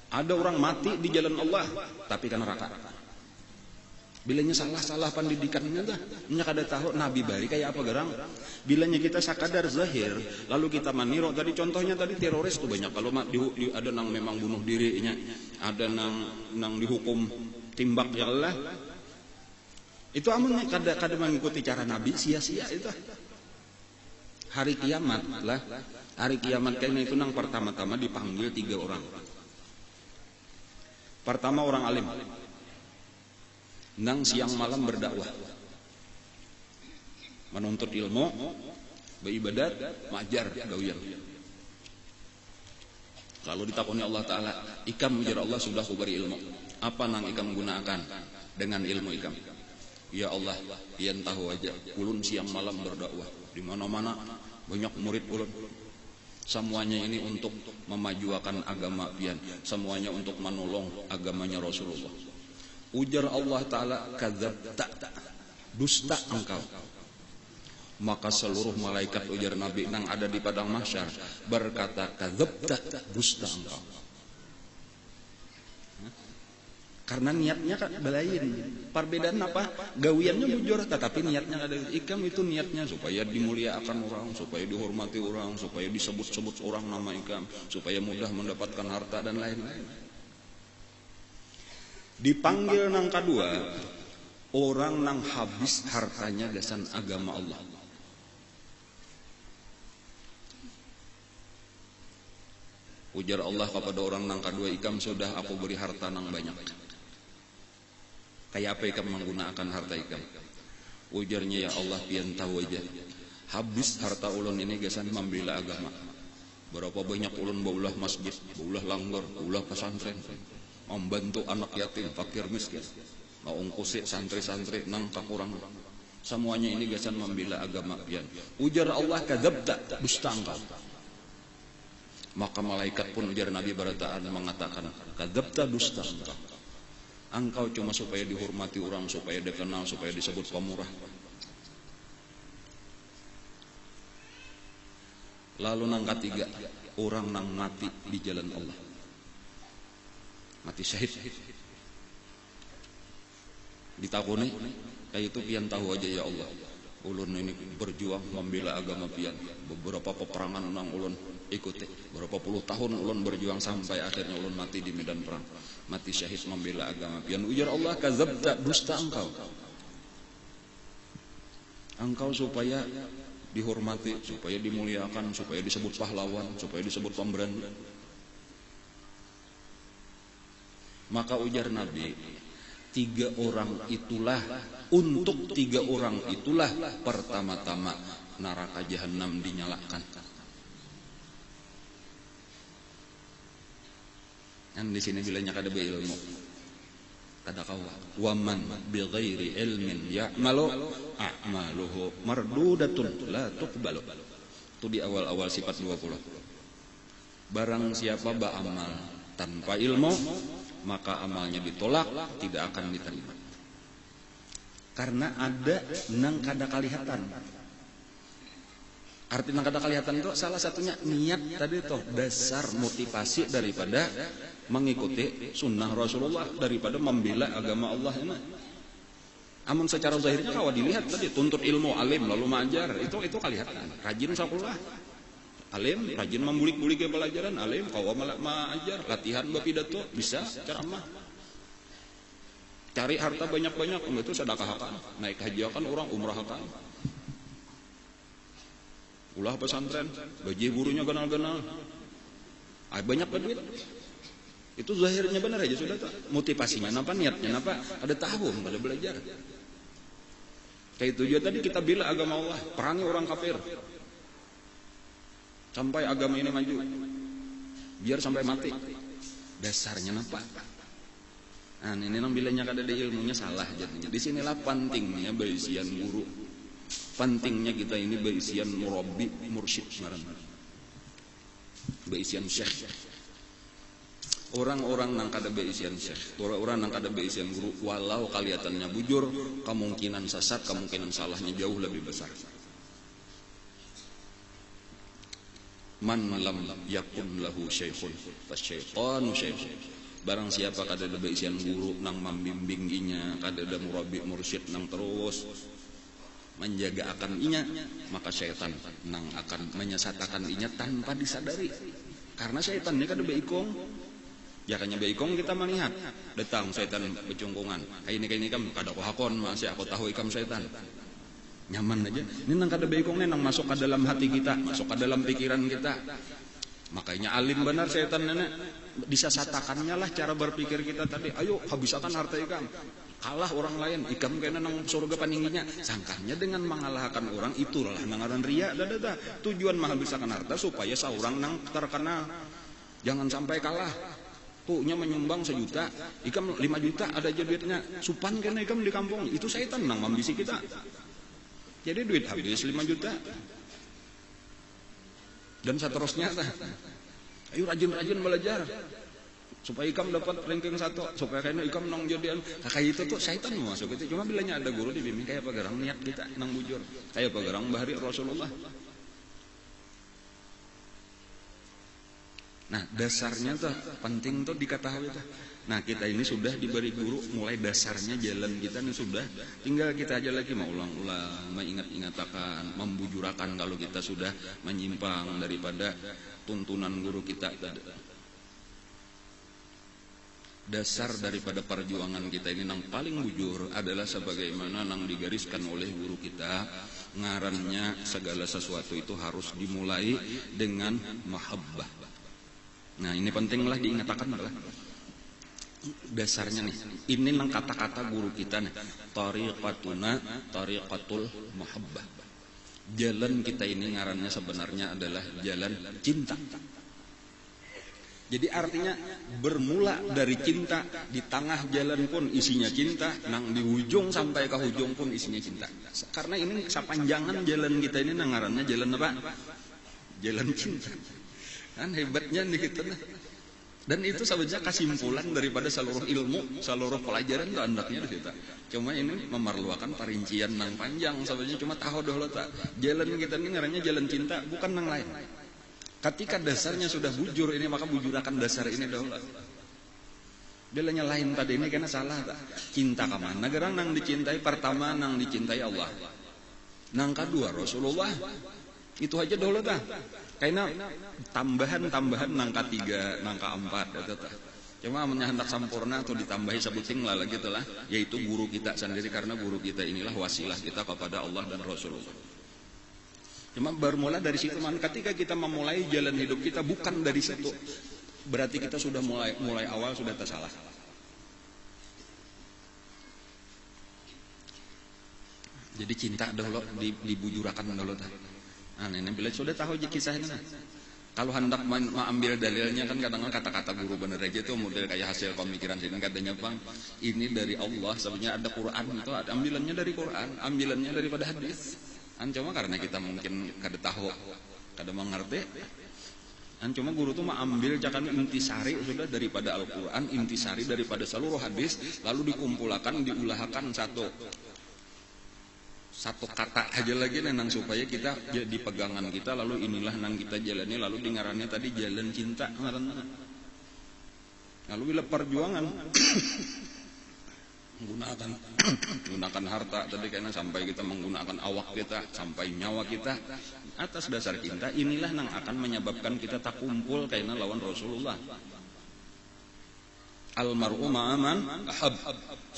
Ada orang mati di jalan Allah tapi kan neraka. Bilanya salah pendidikannya dah, nya kada tahu Nabi bari kayak apa gerang. Bilanya kita sakadar zahir, lalu kita maniru tadi contohnya tadi teroris tuh banyak. Kalau ada nang memang bunuh dirinya, ada nang dihukum timbak ya Allah. Itu amun kada mengikuti cara Nabi, sia-sia itu. Hari kiamat lah. Hari kiamat kayaknya itu nang pertama-tama dipanggil 3 orang. Pertama orang alim. Nang siang malam berdakwah. Menuntut ilmu, beribadat, majar gawian. Lalu ditakoni Allah Ta'ala, ikam ujar Allah sudah kuberi ilmu. Apa nang ikam gunakan dengan ilmu ikam? Ya Allah, pian tahu aja, ulun siang malam berdakwah di mana-mana, banyak murid ulun. Semuanya ini untuk memajukan agama pian, semuanya untuk menolong agamanya Rasulullah. Ujar Allah Ta'ala, kadzabta, dusta engkau. Maka seluruh malaikat ujar Nabi nang ada di padang mahsyar berkata, kadzabta, dusta engkau. Karena niatnya kan belain. Perbedaan apa? Gawiannya bujur, tetapi niatnya ada. Ikam itu niatnya supaya dimuliakan orang, supaya dihormati orang, supaya disebut-sebut orang nama ikam, supaya mudah mendapatkan harta dan lain-lain. Dipanggil nang kedua, orang nang habis hartanya gasan agama Allah. Ujar Allah kepada orang nang kedua, ikam sudah aku beri harta nang banyak. Kayak apa ikam menggunakan harta ikam? Ujarnya, ya Allah pian tahu aja. Habis harta ulun ini gasan membela agama. Berapa banyak ulun baulah masjid, baulah langgar, baulah pesantren, membantu anak yatim, fakir miskin, mau ungkusi santri-santri nang kakurang. Semuanya ini gasan membela agama pian. Ujar Allah, kadzabta, dusta engkau. Maka malaikat pun ujar Nabi barataan mengatakan, kadzabta, dusta engkau. Engkau cuma supaya dihormati orang, supaya dikenal, supaya disebut pemurah. Lalu nang ketiga, orang nang mati di jalan Allah. Mati syahid. Ditakuni, kayak itu pian tahu aja ya Allah. Ulun ini berjuang membela agama pian. Beberapa peperangan nang ulun ikuti. Berapa puluh tahun ulun berjuang sampai akhirnya ulun mati di medan perang. Mati syahid membela agama pian. Ujar Allah, kadzabta, dusta engkau. Engkau supaya dihormati, supaya dimuliakan, supaya disebut pahlawan, supaya disebut pemberani. Maka ujar Nabi, untuk tiga orang itulah pertama-tama neraka jahanam dinyalakan. Dan di sini bilanya kada beilmu, kada kawa. Waman bi ghairi ilmin ya'malu a'maluhu mardudatun la tuqbalu. Itu di awal-awal sifat 20. Barang siapa beramal tanpa ilmu, maka amalnya ditolak, tidak akan diterima. Karena ada nang kada kalihatan. Arti nang kada kalihatan itu salah satunya niat tadi itu, dasar motivasi daripada mengikuti sunnah Rasulullah, daripada membela agama Allah ini. Amun secara zahirnya kalau dilihat tadi tuntut ilmu, alim lalu mengajar, itu kelihatan. Rajin sakulah, alim, rajin membulik-bulik ke pelajaran, alim kalau mengajar, latihan berpidato, bisa ceramah. Cari harta banyak-banyak, itu sedekahkan, naik haji akan orang umrah akan. Ulah pesantren, gaji gurunya ganal-ganal. Banyak duit. Itu zahirnya benar aja sudah tuh. Motivasinya napa, niatnya napa, ada tahun pada belajar. Kayak itu juga tadi kita bela agama Allah, perangi orang kafir. Sampai agama ini maju. Biar sampai mati. Dasarnya napa? Nah, ini nang bilanya kada ada ilmunya salah jadinya. Di sinilah pentingnya berisian guru. Pentingnya kita ini berisian murabbi, mursyid marana. Berisian syekh. Orang-orang nang kada beisian syekh, orang-orang nang kada beisian guru, walau kelihatannya bujur, kemungkinan sesat, kemungkinan salahnya jauh lebih besar. Man lam yakun lahu syekhun fasyaitanu syekhun. Barang siapa kada ada beisian guru nang membimbinginya, kada ada murabbi mursyid nang terus menjaga akan inya, maka syaitan nang akan menyesatkan inya tanpa disadari. Karena syaitan ini kada beikong. Ya kanya beikong kita melihat datang setan becungkungan. Ini kam kada ko hakon masih aku tahu ikam setan. Nyaman aja. Ini nang kada beikong nang masuk ke dalam hati kita, masuk ke dalam pikiran kita. Makanya alim benar setan nenek. Disasatakannya lah cara berpikir kita tadi. Ayo habiskan harta ikam. Kalah orang lain, ikam kena nang surga paningginya. Sangkanya dengan mengalahkan orang itulah nangaran ria. Tujuan menghabiskan harta supaya seorang nang terkenal. Jangan sampai kalah. Tuhnya menyumbang 1 juta, ikam 5 juta ada aja duitnya. Supan kena ikam di kampung, itu syaitan nang membisi kita. Jadi duit habis 5 juta. Dan seterusnya. Ayo rajin-rajin belajar. Supaya ikam dapat ranking 1, supaya kena ikam nang jadian. Kayak itu tuh syaitan mau masuk itu. Cuma bilanya ada guru dibimbing kayak apa garang niat kita nang bujur. Kayak apa garang bahari Rasulullah. Nah, dasarnya tuh penting tuh diketahui tuh. Nah, kita ini sudah diberi guru, mulai dasarnya jalan kita ini sudah, tinggal kita aja lagi mau ulang-ulang, mengingat-ingatakan, membujurakan kalau kita sudah menyimpang daripada tuntunan guru kita. Dasar daripada perjuangan kita ini yang paling bujur adalah sebagaimana yang digariskan oleh guru kita, ngarannya segala sesuatu itu harus dimulai dengan mahabbah. Nah, ini pentinglah diingatkan adalah dasarnya nih. Ini nang kata-kata guru kita nih, tariqatul mahabbah. Jalan kita ini ngarannya sebenarnya adalah jalan cinta. Jadi artinya bermula dari cinta, di tengah jalan pun isinya cinta, nang di ujung sampai ke ujung pun isinya cinta. Karena ini sepanjangan jalan kita ini nang ngarannya jalan apa? Jalan cinta. Kan hebatnya nih kita. Dan itu sebenarnya kesimpulan daripada seluruh ilmu, seluruh pelajaran itu andaknya di situ. Cuma ini memerlukan perincian nang panjang. Sebenarnya cuma tahu dulu tak. Jalan kita ini ngarannya jalan cinta, bukan nang lain. Ketika dasarnya sudah bujur ini, maka bujurakan dasar ini dahulu. Bilanya lain tadi ini karena salah tak. Cinta ke mana? Negara nang dicintai pertama nang dicintai Allah. Nang kedua Rasulullah. Itu aja dahulu tak. Karena tambahan nang ketiga, nang keempat itu tak. Cuma hendak sempurna atau ditambahi sebuting lah gitu lah, yaitu guru kita sendiri, karena guru kita inilah wasilah kita kepada Allah dan Rasulullah. Cuma bermula dari situ, man. Ketika kita memulai jalan hidup kita bukan dari situ, berarti kita sudah mulai awal sudah tersalah. Jadi cinta dahulu dibujurakan dahulu. Nah, ini bila sudah tahu kisahnya. Kalau hendak mengambil dalilnya kan kadang-kadang kata-kata guru bener aja itu model kayak hasil pemikiran sini katanya bang, ini dari Allah. Sebenarnya ada Quran itu, ada ambilannya dari Quran, ambilannya daripada hadis. Cuma karena kita mungkin kada tahu, kada mengerti. Cuma guru tuh ambil jangan intisari sudah daripada Al-Quran, intisari daripada seluruh hadis, lalu dikumpulkan, diulahkan satu kata aja lagi nang supaya kita jadi pegangan kita, lalu inilah nang kita jalani, lalu dengarannya tadi jalan cinta ngaranna. Lalu bila perjuangan menggunakan harta tadi karena sampai kita menggunakan awak kita, sampai nyawa kita atas dasar cinta, inilah yang akan menyebabkan kita tak kumpul karena lawan Rasulullah. Almar'u ma'aman ahab.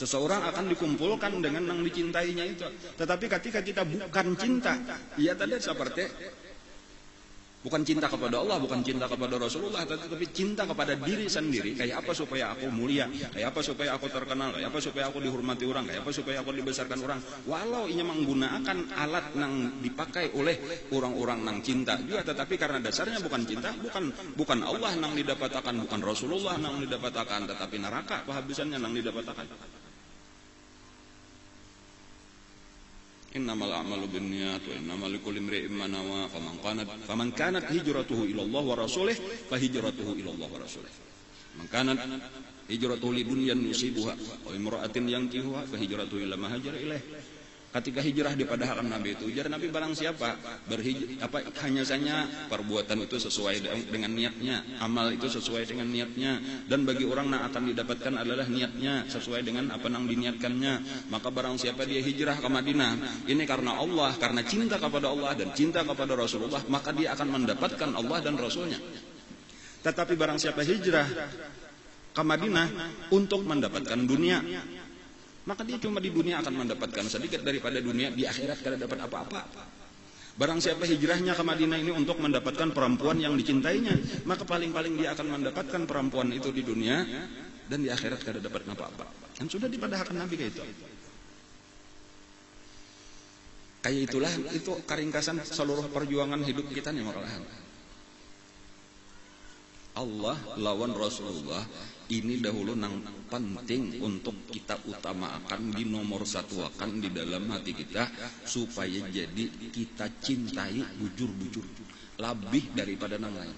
Seseorang akan dikumpulkan dengan yang dicintainya itu. Tetapi ketika kita bukan cinta, ya tadi seperti bukan cinta kepada Allah, bukan cinta kepada Rasulullah, tetapi cinta kepada diri sendiri. Kayak apa supaya aku mulia, kayak apa supaya aku terkenal, kayak apa supaya aku dihormati orang, kayak apa supaya aku dibesarkan orang. Walau ini menggunakan alat yang dipakai oleh orang-orang yang cinta juga, tetapi karena dasarnya bukan cinta, bukan Allah yang didapatkan, bukan Rasulullah yang didapatkan, tetapi neraka kehabisannya yang didapatkan. Innamal a'malu binniyat wa innamal likulli imri'in ma nawa faman kanat hijratuhu ila Allah wa rasulih fa hijratuhu ila Allah wa rasulih. Man kanat hijratuhu lidunyan yusibuha wa imra'atin yankihuha fa hijratuhu ila ma hajara ilaih. Ketika hijrah dipadahkan Nabi itu, ujar Nabi barang siapa hanya saja perbuatan itu sesuai dengan niatnya, amal itu sesuai dengan niatnya, dan bagi orang yang akan didapatkan adalah niatnya sesuai dengan apa yang diniatkannya, maka barang siapa dia hijrah ke Madinah ini karena Allah, karena cinta kepada Allah dan cinta kepada Rasulullah, maka dia akan mendapatkan Allah dan Rasulnya. Tetapi barang siapa hijrah ke Madinah untuk mendapatkan dunia, maka dia cuma di dunia akan mendapatkan sedikit daripada dunia, di akhirat kada dapat apa-apa. Barang siapa hijrahnya ke Madinah ini untuk mendapatkan perempuan yang dicintainya, maka paling-paling dia akan mendapatkan perempuan itu di dunia, dan di akhirat kada dapat apa-apa. Kan sudah dipadahkan Nabi kayak itu. Kayak itulah itu keringkasan seluruh perjuangan hidup kita nih malahan. Allah lawan Rasulullah ini dahulu nang penting untuk kita utamakan, di nomor satuakan di dalam hati kita, supaya jadi kita cintai bujur-bujur lebih daripada nang lain.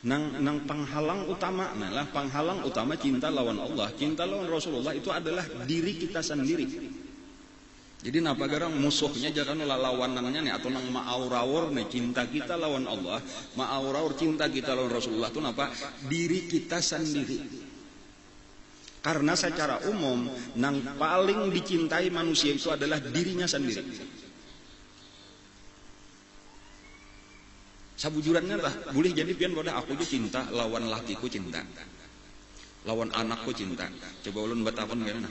Nang penghalang utama, nah penghalang utama cinta lawan Allah, cinta lawan Rasulullah itu adalah diri kita sendiri. Jadi napa garang musuhnya jangan lawanannya nih atau nang ma'aurawur nih cinta kita lawan Allah, ma'aurawur cinta kita lawan Rasulullah itu napa? Diri kita sendiri. Karena secara umum nang paling dicintai manusia itu adalah dirinya sendiri. Sabujurannya lah, boleh jadi pian bodoh aku juga cinta lawan lakiku cinta. Lawan anakku cinta. Coba ulun betapun gimana?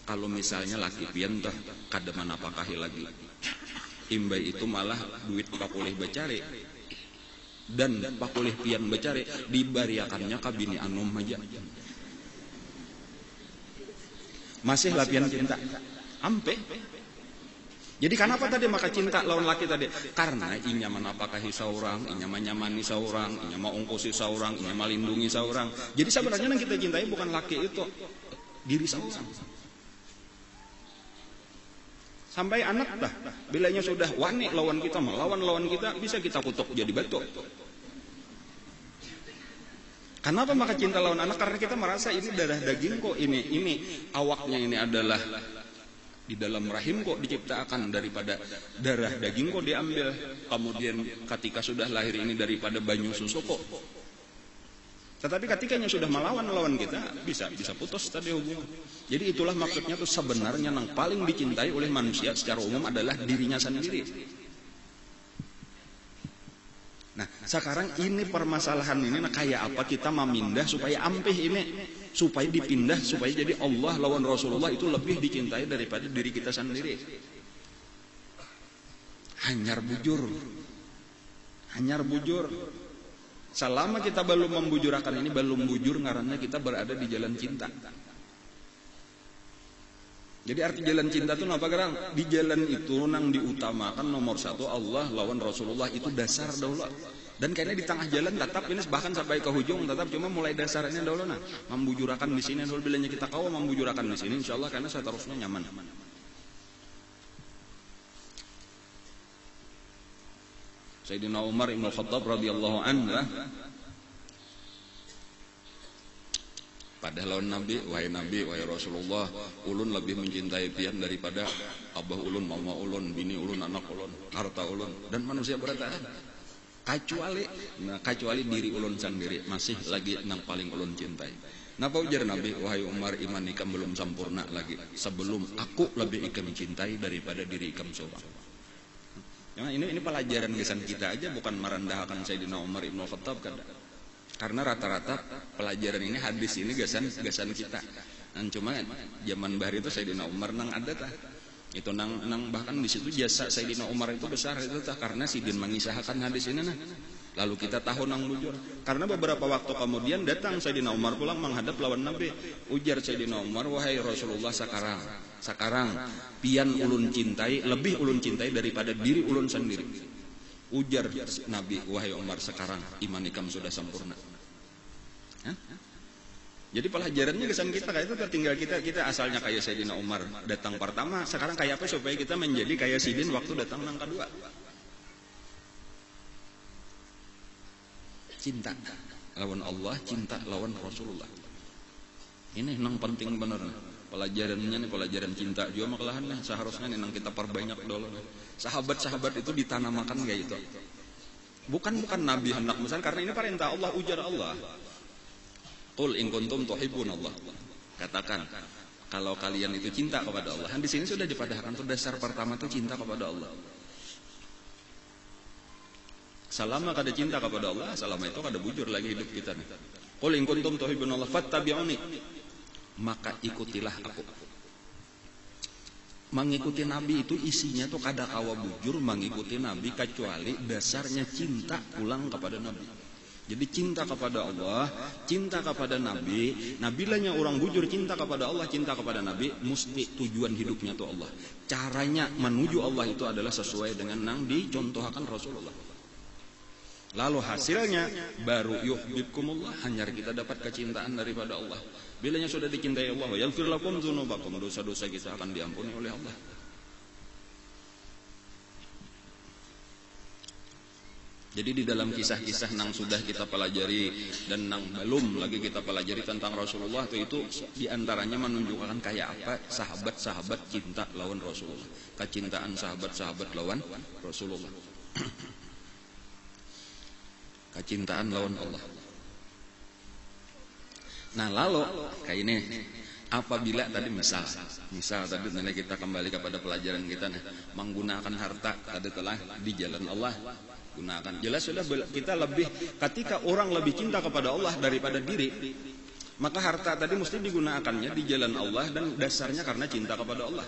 Kalau misalnya laki pian tuh kada manapakahi lagi, imbai itu malah duit pakulih becari dan pakulih pian becari dibariakannya ka bini anum aja. Masih lah pian cinta, ampe. Jadi kenapa tadi maka cinta lawan laki tadi? Karena inya manapakahi saurang, inya menyamani saurang, inya maungkusi saurang, inya melindungi saurang. Jadi sebenarnya yang kita cintai bukan laki itu, diri saurang. Sampai anak dah, bilanya sudah wani lawan kita, melawan lawan kita, bisa kita kutuk jadi batu. Kenapa maka cinta lawan anak? Karena kita merasa ini darah daging kok, ini awaknya ini adalah di dalam rahim kok diciptakan daripada darah daging kok diambil. Kemudian ketika sudah lahir ini daripada banyu susu kok. Tetapi ketikanya sudah melawan kita, bisa putus tadi hubungan. Jadi itulah maksudnya tuh sebenarnya yang paling dicintai oleh manusia secara umum adalah dirinya sendiri. Nah, sekarang ini permasalahan ini kayak apa kita memindah supaya ampih ini, supaya dipindah, supaya jadi Allah lawan Rasulullah itu lebih dicintai daripada diri kita sendiri. Hanyar bujur. Selama kita belum membujurakan ini, belum bujur ngarannya kita berada di jalan cinta. Jadi arti jalan cinta itu apa gerang? Di jalan itu nang diutamakan nomor satu Allah lawan Rasulullah itu dasar dahulu. Dan kayaknya di tengah jalan tetap ini bahkan sampai ke ujung tetap cuma mulai dasarnya dahulu nah. Membujurakan di sini dahulu bilanya kita kau membujurakan di sini insyaallah karena seterusnya nyaman. Sayyidina Umar Ibn Khattab radhiyallahu anhu pada lawan Nabi, wahai Rasulullah, ulun lebih mencintai pian daripada abah ulun, mama ulun, bini ulun, anak ulun, harta ulun, dan manusia bertahan. Kecuali diri ulun sendiri masih lagi nang paling ulun cintai. Napa ujar Nabi, wahai Umar, iman ikam belum sempurna lagi. Sebelum aku lebih ikam cintai daripada diri ikam seorang. Ya, ini pelajaran kesan kita aja, bukan merendahkan Sayyidina Umar Ibn Khattab kan. Karena rata-rata pelajaran ini hadis ini gasan kita. Dan cuma zaman bahari itu Sayyidina Umar nang ada tah. Itu nang bahkan di situ jasa Sayyidina Umar itu besar itu tah karena sidin mengisahkan hadis ini nah. Lalu kita tahu nang bujur. Karena beberapa waktu kemudian datang Sayyidina Umar pulang menghadap lawan Nabi. Ujar Sayyidina Umar, wahai Rasulullah sekarang pian ulun cintai, lebih ulun cintai daripada diri ulun sendiri. Ujar Nabi, wahai Umar sekarang iman ikam sudah sempurna. Hah? Jadi pelajarannya kesan kita kayak itu tinggal kita asalnya kayak Sayyidina Umar datang pertama, sekarang kayak apa supaya kita menjadi kayak Sidin waktu datang nang kedua. Cinta lawan Allah, cinta lawan Rasulullah. Ini nang penting bener. Pelajarannya nih pelajaran cinta juga makalahan lah. Seharusnya nih nang kita perbanyak dulu. Sahabat-sahabat itu ditanamakan kayak itu. Bukan nabi hendak misalnya karena ini perintah Allah, ujar Allah. Qul in kuntum tuhibbun Allah. Katakan kalau kalian itu cinta kepada Allah. Di sini sudah dipadahkan tuh dasar pertama tuh cinta kepada Allah. Selama kada cinta kepada Allah, selama itu kada bujur lagi hidup kita nih. Qul in kuntum tuhibbun Allah fattabi'uni. Maka ikutilah aku. Mengikuti Nabi itu isinya tuh kada kawa bujur mengikuti Nabi kecuali dasarnya cinta pulang kepada Nabi. Jadi cinta kepada Allah, cinta kepada Nabi. Nabilanya orang bujur cinta kepada Allah, cinta kepada Nabi, mesti tujuan hidupnya tuh Allah. Caranya menuju Allah itu adalah sesuai dengan yang dicontohkan Rasulullah. Lalu hasilnya baru yuhibbukumullah, hanya kita dapat kecintaan daripada Allah. Bilanya sudah dicintai Allah, yaghfir lakum dzunubakum, dosa-dosa kita akan diampuni oleh Allah. Jadi di dalam kisah-kisah nang sudah kita pelajari dan nang belum lagi kita pelajari tentang Rasulullah itu diantaranya menunjukkan kayak apa sahabat-sahabat cinta lawan Rasulullah, kecintaan sahabat-sahabat lawan Rasulullah, kecintaan lawan Allah. Nah lalu kayak ini, apabila tadi misal tadi nanti kita kembali kepada pelajaran kita nih, menggunakan harta tadi telah di jalan Allah gunakan. Jelas sudah kita lebih, ketika orang lebih cinta kepada Allah daripada diri, maka harta tadi mesti digunakannya di jalan Allah dan dasarnya karena cinta kepada Allah.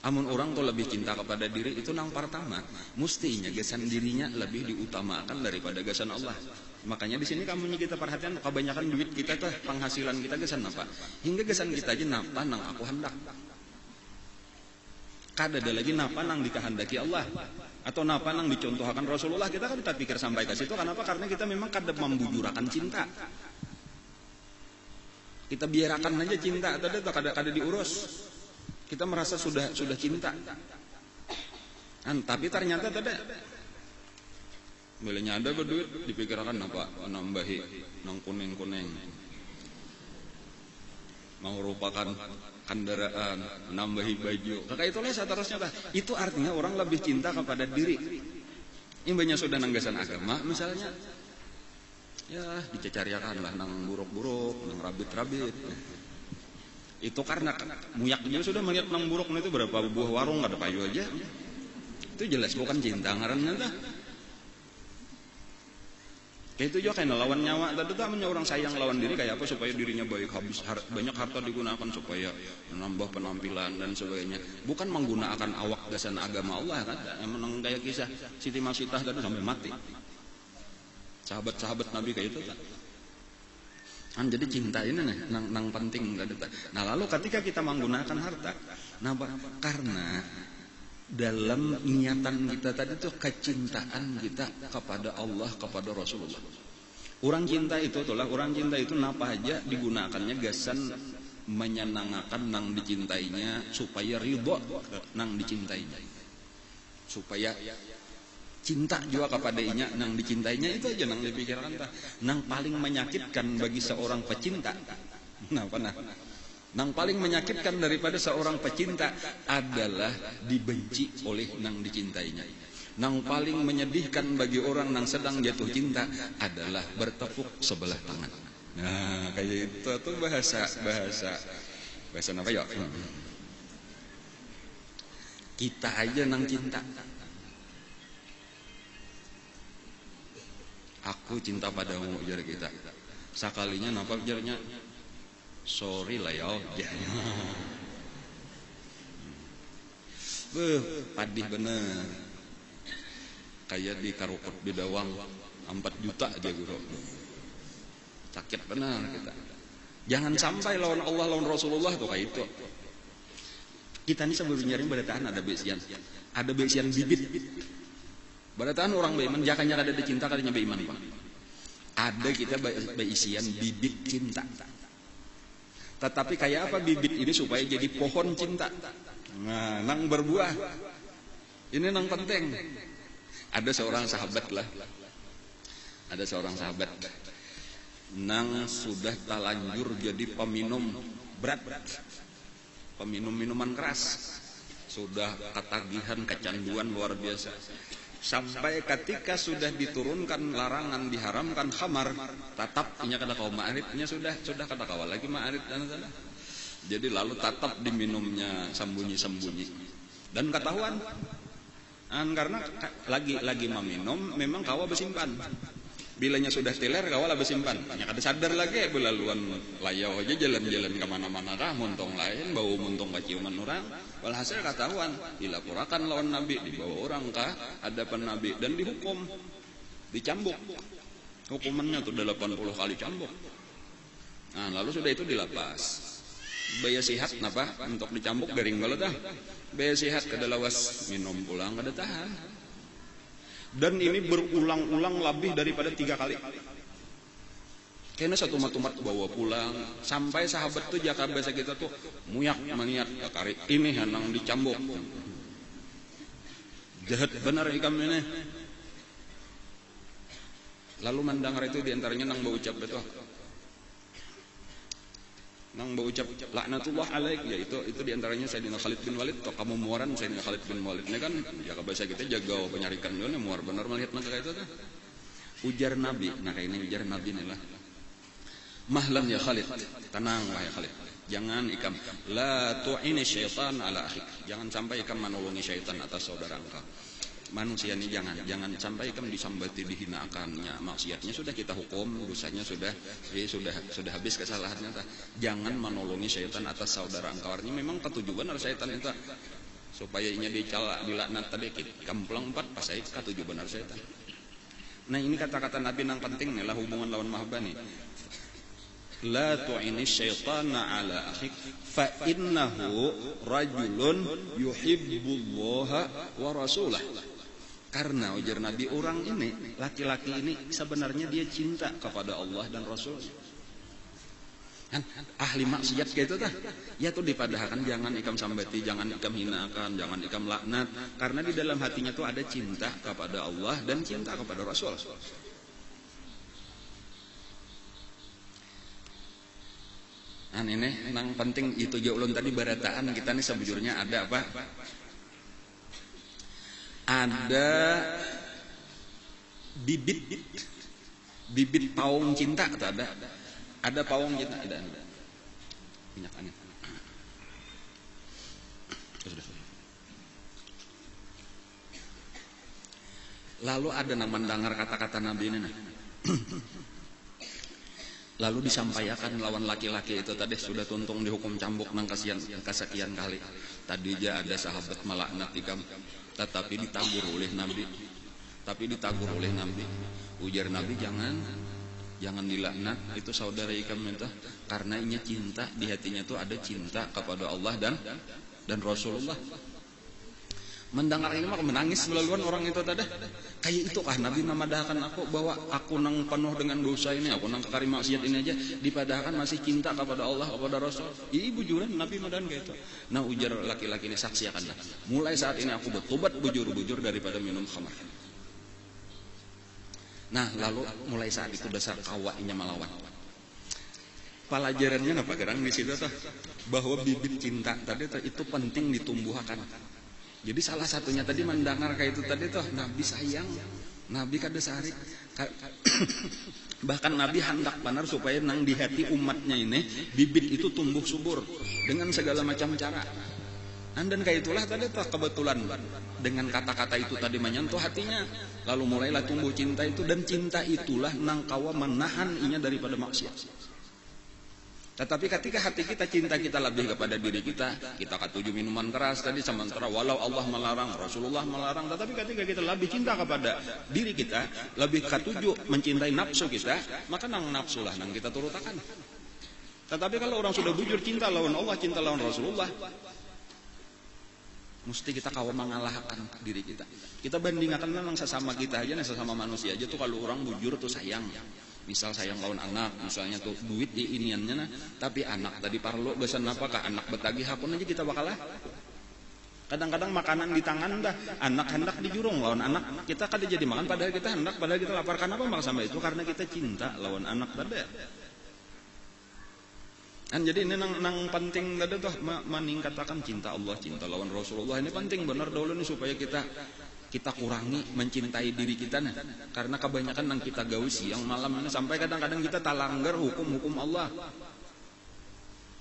Amun orang tuh lebih cinta kepada diri itu nang pertama, mestinya gasan dirinya lebih diutamakan daripada gasan Allah. Makanya di sini kamu kita perhatikan kebanyakan duit kita tuh penghasilan kita gasan apa? Hingga gasan kita aja napa nang aku hendak. Kada ada lagi napa nang dikehendaki Allah atau napa nang dicontohkan Rasulullah. Kita kan tak pikir sampai ke situ. Kenapa? Karena kita memang kada membujurakan cinta. Kita biarkan aja cinta, tadi kada diurus. Kita merasa sudah cinta. Tapi ternyata tadi bilanya ada berduit dipikirkan apa? Nambahi nang kuning-kuning. Merupakan kendaraan, nambahi baju. Maka itulah seterusnya. Itu artinya orang lebih cinta kepada diri. Imbanya sudah nanggasan agama, misalnya, ya dicecariakan lah nang buruk-buruk, nang rabit-rabit. Itu karena muyak dia sudah melihat nang buruk itu berapa buah warung ada payu aja. Itu jelas bukan cinta ngarannya dah. Kayak itu juga kayak lawan nyawa. Tadi tak orang sayang lawan diri kayak apa supaya dirinya baik, habis banyak harta digunakan supaya menambah penampilan dan sebagainya. Bukan menggunakan awak gasan agama Allah kan. Yang menang kayak kisah Siti Masitah tadi sampai mati. Sahabat-sahabat Nabi kayak itu kan. Jadi cinta ini nih nang penting tadi. Nah lalu ketika kita menggunakan harta, karena dalam niatan kita tadi tuh kecintaan kita kepada Allah, kepada Rasulullah. Orang cinta itu napa aja digunakannya gasan menyenangkan nang dicintainya supaya ridho nang dicintainya. Supaya cinta juga kepadanya nang dicintainya itu aja nang dipikirkan nang paling menyakitkan bagi seorang pecinta. Nang paling menyakitkan daripada seorang pecinta adalah dibenci oleh nang dicintainya. Nang paling menyedihkan bagi orang nang sedang jatuh cinta adalah bertepuk sebelah tangan. Nah, kayak itu tuh bahasa apa ya? Kita aja nang cinta. Aku cinta padamu ujar kita. Sakalinya napa ujarnya? Sorry lah ya, padih bener. Kayak di Karukut Bidawang 4 juta aja guru. Sakit benar kita. Jangan sampai lawan Allah, lawan Rasulullah tuh kayak itu. Kita ini sebelum nyari badataan ada besian bibit. Badataan orang beiman, jakanya ada cinta kalinya beiman Pak. Ada kita beisian bibit cinta. Tetapi kayak apa bibit ini supaya jadi pohon cinta? Nah, nang berbuah. Ini nang penting. Ada seorang sahabat nang sudah talanjur jadi peminum berat. Peminum minuman keras. Sudah ketagihan, kecanduan luar biasa. Sampai ketika sudah diturunkan larangan, diharamkan khamar, tatap inya kata kaum ma'aritnya sudah kata kawal lagi ma'arit dan sana. Jadi lalu tatap diminumnya sembunyi-sembunyi dan ketahuan. Karena lagi meminum memang kawa bersimpan. Bilanya sudah teler kawa lah bersimpan. Hanya kada sadar lagi belaluan layau aja jalan-jalan kemana-mana kah muntong lain bau muntong kaciuman orang. Walhasil ketahuan dilaporkan lawan Nabi, dibawa orang kah hadapan Nabi dan dihukum, dicambuk. Hukumannya tuh 80 kali cambuk. Nah lalu sudah itu dilapas. Baya sihat napa untuk dicambuk garing balat dah. Baya sihat kada lawas minum pulang kada tahan. Dan ini berulang-ulang lebih daripada 3 kali. Kena satu matumat bawa pulang sampai sahabat tuh jaka bahasa kita tuh muyak maniat kari ini hanang dicambuk. Jahat benar ikam ini. Lalu mendengar itu diantaranya nang berucap itu, nang berucap laknatullah alaik, ya itu diantaranya Sayyidina Khalid bin Walid. Toh kamu muaran Sayyidina Khalid bin Walid ini kan ya bahasa kita jaga penyarikan dulu muar benar melihat nang kayak itu tuh. Ujar Nabi, nah kayak ini ujar Nabi nih lah. Mahlan ya Khalid, tenang wahai Khalid. Jangan ikam la tu'ini syaitan ala akhik. Jangan sampai ikam menolongi syaitan atas saudara engkau. Manusia ini jangan sampai ikam disambati dihinakannya. Maksiatnya sudah kita hukum, dosanya sudah habis kesalahannya. Jangan menolongi syaitan atas saudara engkau. Artinya memang ketujuan dari syaitan itu supaya inya dicela dilaknat tadi kamplang 4 pas saya ketujuan benar syaitan. Nah ini kata-kata Nabi yang penting nih lah hubungan lawan mahabbah nih. La tu'ini syaitana ala akhik fa innahu rajulun yuhibbullaha wa rasulah. Karena ujar Nabi, orang ini, laki-laki ini sebenarnya dia cinta kepada Allah dan Rasul. Kan ahli maksiat kayak itu tah. Ya tuh dipadahkan jangan ikam sambati, jangan ikam hinakan, jangan ikam laknat, karena di dalam hatinya tuh ada cinta kepada Allah dan cinta kepada Rasul. Nah ini yang penting itu ulun tadi barataan kita nih sebujurnya ada apa? Ada bibit pawang cinta atau ada pawang cinta ada minyak angin. Lalu ada yang mendengar kata-kata Nabi ini nah. Lalu disampaikan lawan laki-laki itu tadi sudah tuntung dihukum cambuk nang kesekian kali. Tadi aja ada sahabat melaknat ikam, tetapi ditagur oleh Nabi. Ujar Nabi jangan dilaknat itu saudara ikam itu karena inya cinta di hatinya tuh ada cinta kepada Allah dan Rasulullah. Mendengar ini mah menangis melaluan orang itu tadi. Kayak itu kah Nabi memadahkan aku bahwa aku nang penuh dengan dosa ini, aku nang kekari maksiat ini aja dipadahkan masih cinta kepada Allah kepada Rasul. Ibu juran Nabi madan kayak itu. Nah ujar laki-laki ini saksiakanlah. Mulai saat ini aku bertobat bujur-bujur daripada minum khamar. Nah lalu mulai saat itu dasar kawainya melawan. Pelajarannya apa gerang di situ tuh bahwa bibit cinta tadi itu penting ditumbuhkan. Jadi salah satunya tadi mendengar kayak itu tadi tuh Nabi sayang, Nabi kada sari, bahkan Nabi hendak benar supaya nang di hati umatnya ini bibit itu tumbuh subur dengan segala macam cara. Dan kayak itulah tadi tuh kebetulan dengan kata-kata itu tadi menyentuh hatinya, lalu mulailah tumbuh cinta itu dan cinta itulah nang kawa menahan inya daripada maksiat. Tetapi ketika hati kita cinta kita lebih kepada diri kita katuju minuman keras tadi sementara walau Allah melarang, Rasulullah melarang, tetapi ketika kita lebih cinta kepada diri kita, lebih katuju mencintai nafsu kita, maka nang nafsu lah nang kita turutakan. Tetapi kalau orang sudah bujur cinta lawan Allah, cinta lawan Rasulullah, mesti kita kawa mengalahkan diri kita. Kita bandingkan memang sesama kita aja, sesama manusia aja tuh kalau orang bujur tuh sayang. Misal sayang lawan anak, misalnya tuh duit di iniannya nah, tapi anak tadi parlo gesan apakah anak betagi hakun aja kita bakalah. Kadang-kadang makanan di tangan dah, anak hendak dijurung lawan anak, kita kada jadi makan padahal kita hendak, padahal kita lapar. Kenapa bang sampai itu? Karena kita cinta lawan anak tadi. Dan jadi ini nang penting tadi tuh meningkatkan cinta Allah, cinta lawan Rasulullah ini penting benar dulu nih supaya kita kurangi mencintai diri kita nah. Karena kebanyakan yang kita gawe siang malam ini sampai kadang-kadang kita talanggar hukum-hukum Allah.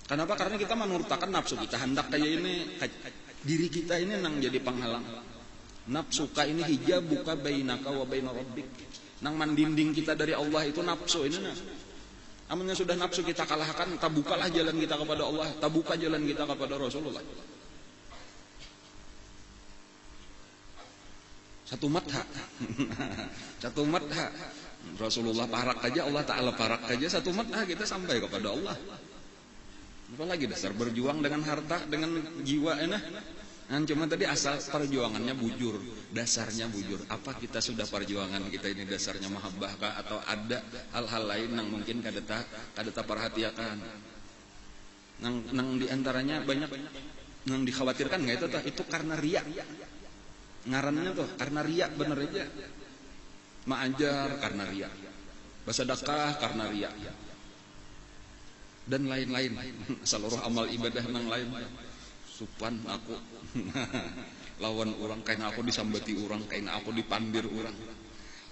Kenapa? Karena kita menurutakan nafsu kita hendak kayak ini, diri kita ini nang jadi penghalang. Nafsuka ini hijab buka bainaka wa baina rabbik. Nang mandinding kita dari Allah itu nafsu ini nah. Amunnya sudah nafsu kita kalahkan, tabukalah jalan kita kepada Allah, tabuka jalan kita kepada Rasulullah. Satu madha Rasulullah parak aja, Allah Ta'ala parak aja, satu madha kita sampai kepada Allah. Apalagi dasar berjuang dengan harta, dengan jiwa enak. Dan cuma tadi asal perjuangannya bujur, dasarnya bujur. Apa kita sudah perjuangan kita ini dasarnya mahabbah kah, atau ada hal-hal lain yang mungkin kadeta perhatiakan. Nang diantaranya banyak yang dikhawatirkan nggak itu karena riak. Ngarannya tuh karena riak bener aja. Ma'ajar karena riya, basadaqah karena riya, dan lain-lain. Seluruh amal ibadah nang lain supan aku lawan orang, karena aku disambati orang, karena aku dipandir orang.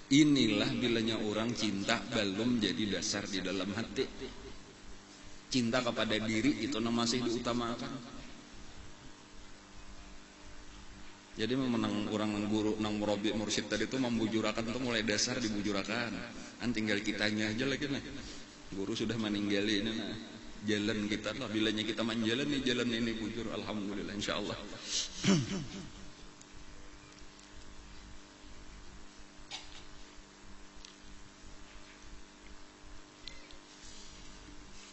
Inilah bilanya orang cinta belum jadi dasar di dalam hati. Cinta kepada diri itu masih diutamakan. Jadi memenang orang guru nang murabi mursyid tadi itu membujurakan itu mulai dasar dibujurakan. Tinggal kitanya aja lagi nah. Guru sudah meninggali ini nah. Jalan kita lah, bilanya kita menjalani jalan ini bujur, alhamdulillah insyaallah.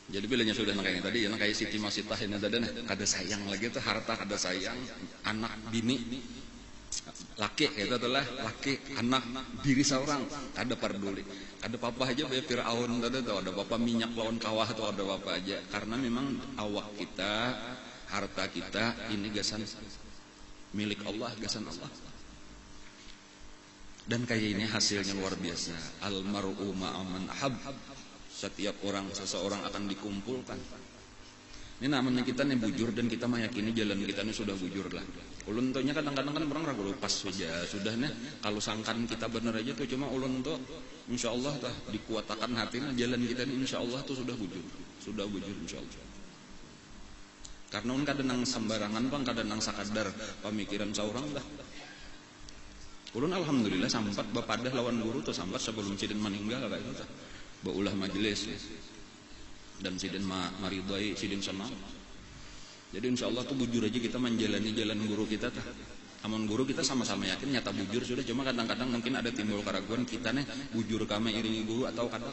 Jadi bilanya sudah kayak tadi ya kayak Siti Masitah ini tadi nah, kada sayang lagi tuh harta, kada sayang anak bini laki itu adalah laki anak diri seorang ada peduli, ada papa aja kayak Firaun tadi tuh, ada papa minyak lawan kawah tuh, ada papa aja, karena memang awak kita, harta kita ini gasan milik Allah, gasan Allah. Dan kayak ini hasilnya luar biasa. Almar'u ma'aman ahab. Setiap orang, seseorang akan dikumpulkan. Ini namanya kita nih bujur, dan kita meyakini jalan kita ini sudah bujur lah. Ulun tuhnya kadang-kadang kan orang ragu pas sudah nih. Kalau sangkan kita bener aja tuh, cuma ulun tuh insya Allah tuh dikuatakan hatinya jalan kita ini insya Allah tuh sudah bujur insya Allah. Karena ulun kadang sembarangan bang, kadang sakadar pemikiran seorang dah. Ulun alhamdulillah sampat bapadah lawan guru tuh sampat sebelum Sidin meninggal kayak itu tuh. Baulah majelis dan Sidin maridai, Sidin senang. Jadi insya Allah tuh bujur aja kita menjalani jalan guru kita tuh. Amun guru kita sama-sama yakin nyata bujur sudah, cuma kadang-kadang mungkin ada timbul keraguan kita nih bujur kami iringi guru atau kata.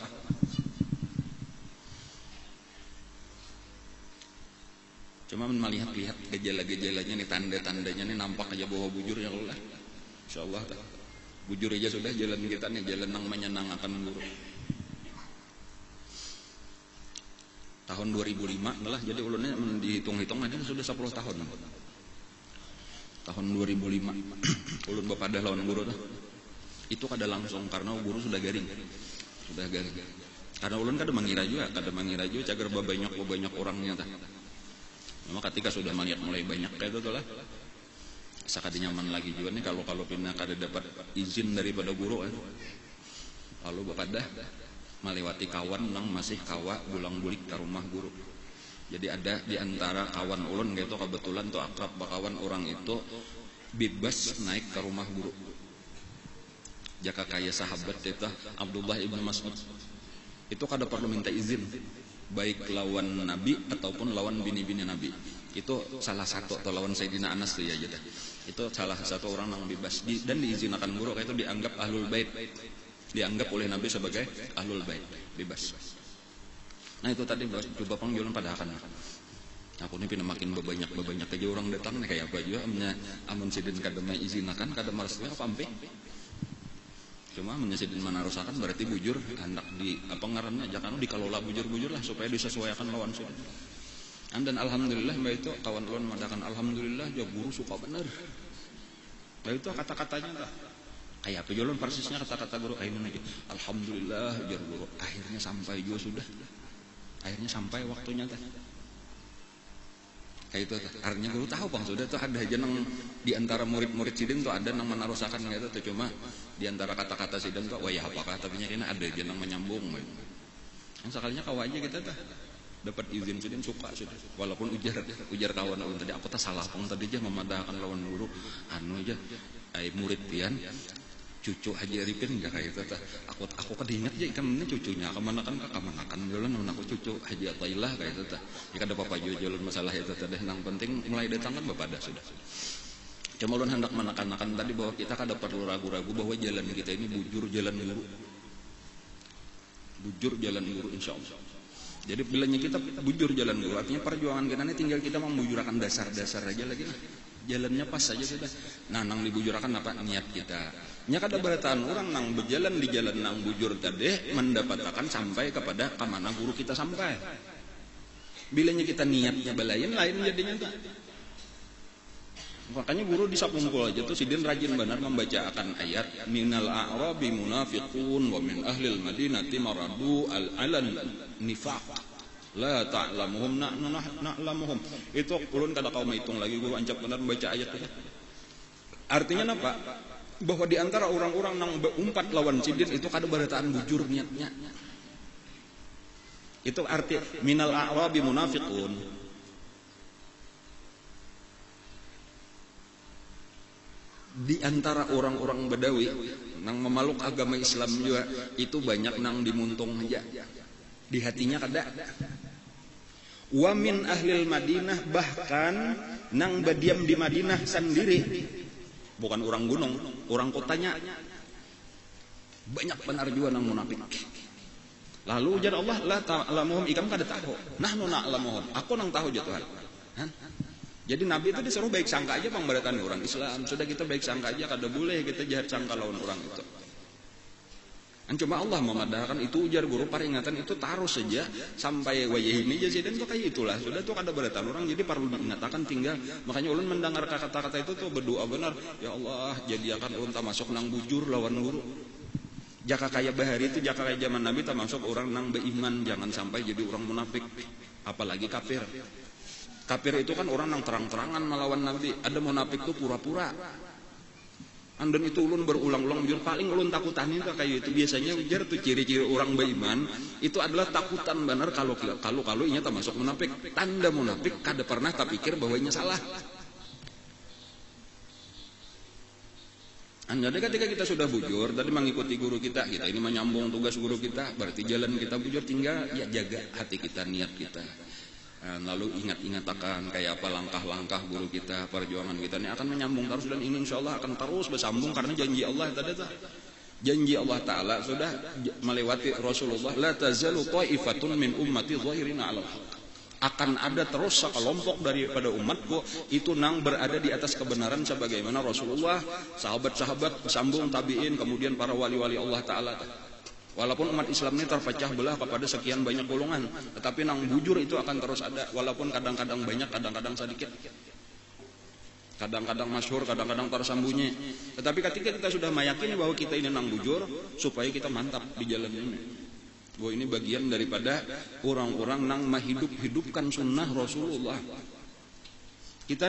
Cuma melihat-lihat gejala-gejalanya nih, tanda-tandanya nih nampak aja bahwa bujur ya Allah. Insya Allah tuh. Bujur aja sudah jalan kita nih, jalan nang menyenangkan guru. Tahun 2005 lah, jadi ulunnya dihitung-hitung aja sudah 10 tahun. Tahun 2005 ulun bapadah lawan guru tuh. Itu kada langsung karena guru sudah garing. Karena ulun kada mengira juga cagar banyak orangnya tah. Memang ketika sudah melihat mulai banyak kayak itu tuh lah. Sakadi nyaman lagi juga nih kalau pindah kada dapat izin daripada guru kan. Lalu bapadah melewati kawan nang masih kawa bulang-bulik ke rumah guru. Jadi ada di antara kawan ulun gitu kebetulan tuh akrab bakawan orang itu bebas naik ke rumah guru. Jaka kaya sahabat itu Abdullah ibn Mas'ud. Itu kada perlu minta izin baik lawan Nabi ataupun lawan bini-bini Nabi. Itu salah satu atau lawan Sayyidina Anas tuh ya gitu. Itu salah satu orang yang bebas dan diizinkan guru kayak itu dianggap ahlul bait. Dianggap oleh Nabi sebagai ahlul bait, bebas. Nah itu tadi coba panggilan pada akan. Aku ini pindah makin banyak aja orang datang nih kayak apa juga. Amun Sidin kadang izinakan, kadang malasnya pampe. Cuma menyesidin manarusakan berarti bujur hendak di apa ngarannya jangan dikelola bujur lah supaya disesuaikan lawan Sidin. Dan alhamdulillah mbak itu kawan lawan mengatakan alhamdulillah ya guru suka bener. Mbak itu kata-katanya lah. Kayak apa jalan persisnya kata-kata guru kayak mana gitu. Alhamdulillah jar guru akhirnya sampai juga sudah. Akhirnya sampai waktunya teh. Kayak itu artinya guru tahu bang sudah tuh ada aja nang di antara murid-murid Sidin tuh ada nang menarusakan gitu tuh cuma di antara kata-kata Sidin tuh wah ya apakah tapi ini ada aja nang menyambung gitu. Yang sekalinya kau aja kita tuh dapat izin Sidin suka sudah walaupun ujar kawan tadi aku tak salah pun tadi aja memadahkan lawan guru anu aja murid pian cucu Haji Arifin enggak kayak itu aku kedingat aja ikan ini cucunya kemanakan jalan aku cucu Haji Atailah kayak itu jika ada papa jalan masalah itu tadi yang penting mulai datang kan bapak dah sudah cuma ulun hendak menekan-nekan tadi bahwa kita kada perlu ragu-ragu bahwa jalan kita ini bujur jalan guru insya Allah. Jadi bilanya kita bujur jalan guru artinya perjuangan kita ini tinggal kita membujurkan dasar-dasar aja lagi lah. Jalannya pas saja sudah. Nah, nang dibujurakan apa niat kita. Nya kada barataan orang nang berjalan di jalan nang bujur tadi mendapatkan sampai kepada kemana guru kita sampai. Bilanya kita niatnya balain lain jadinya tuh. Makanya guru di sakumpul aja tuh sidin rajin benar membacakan ayat minal a'rabi munafiqun wa min ahlil madinati maradu al-alan nifaq la ta'lamuhum na'lamuhum. Itu ulun kada kau menghitung lagi guru ancap benar membaca ayat itu. Artinya apa? Bahwa di antara orang-orang yang berumpat lawan sidin itu kada barataan bujur niatnya. Itu arti minal a'rabi munafiqun. Di antara orang-orang Badawi nang memeluk agama Islam juga itu banyak nang dimuntung aja. Di hatinya kada. Wa min ahlil Madinah bahkan nang berdiam di Madinah sendiri. Bukan orang gunung, orang kotanya. Banyak benar juga nang munafik. Lalu ujar Allah la ta'lamuhum ikam kada tahu. Nahnu na'lamuhum. Aku nang tahu ya Tuhan. Jadi Nabi itu disuruh baik sangka aja pemberatan orang Islam. Sudah kita baik sangka aja, kada boleh kita jahat sangka lawan orang itu. Cuma Allah memadahkan itu ujar guru peringatan itu taruh saja sampai wajah ini jadi dan tuh kayak itulah. Sudah tuh kada beratan orang jadi perlu diingatkan tinggal. Makanya ulun mendengar kata-kata itu tuh berdoa benar. Ya Allah jadikan ulun tak masuk nang bujur lawan guru. Jaka kayak bahari itu jaka kayak zaman Nabi tak masuk orang nang beiman jangan sampai jadi orang munafik apalagi kafir. Kafir itu kan orang yang terang-terangan melawan Nabi. Ada munafik itu pura-pura. Dan itu ulun berulang-ulang jujur paling ulun takutan itu kayak itu biasanya ujar tuh ciri-ciri orang beriman itu adalah takutan benar kalau inya tak masuk munafik. Tanda munafik kada pernah tak pikir bahwa inya salah. Jadi ketika kita sudah bujur tadi mengikuti guru kita ini menyambung tugas guru kita berarti jalan kita bujur tinggal ya jaga hati kita niat kita. Lalu ingat-ingat akan kayak apa langkah-langkah guru kita, perjuangan kita ini akan menyambung terus dan ini insya Allah akan terus bersambung karena janji Allah tadi janji Allah Ta'ala sudah melewati Rasulullah la tazalu ta'ifatun min ummati zahirina 'alal haq. Akan ada terus sekelompok daripada umatku itu nang berada di atas kebenaran sebagaimana Rasulullah, sahabat-sahabat, sambung tabi'in, kemudian para wali-wali Allah Ta'ala. Walaupun umat Islam ini terpecah belah kepada sekian banyak golongan, tetapi nang bujur itu akan terus ada, walaupun kadang-kadang banyak, kadang-kadang sedikit, kadang-kadang masyhur, kadang-kadang tersembunyi. Tetapi ketika kita sudah meyakini bahwa kita ini nang bujur, supaya kita mantap di jalan ini, bahwa ini bagian daripada orang-orang nang menghidup-hidupkan sunnah Rasulullah. Kita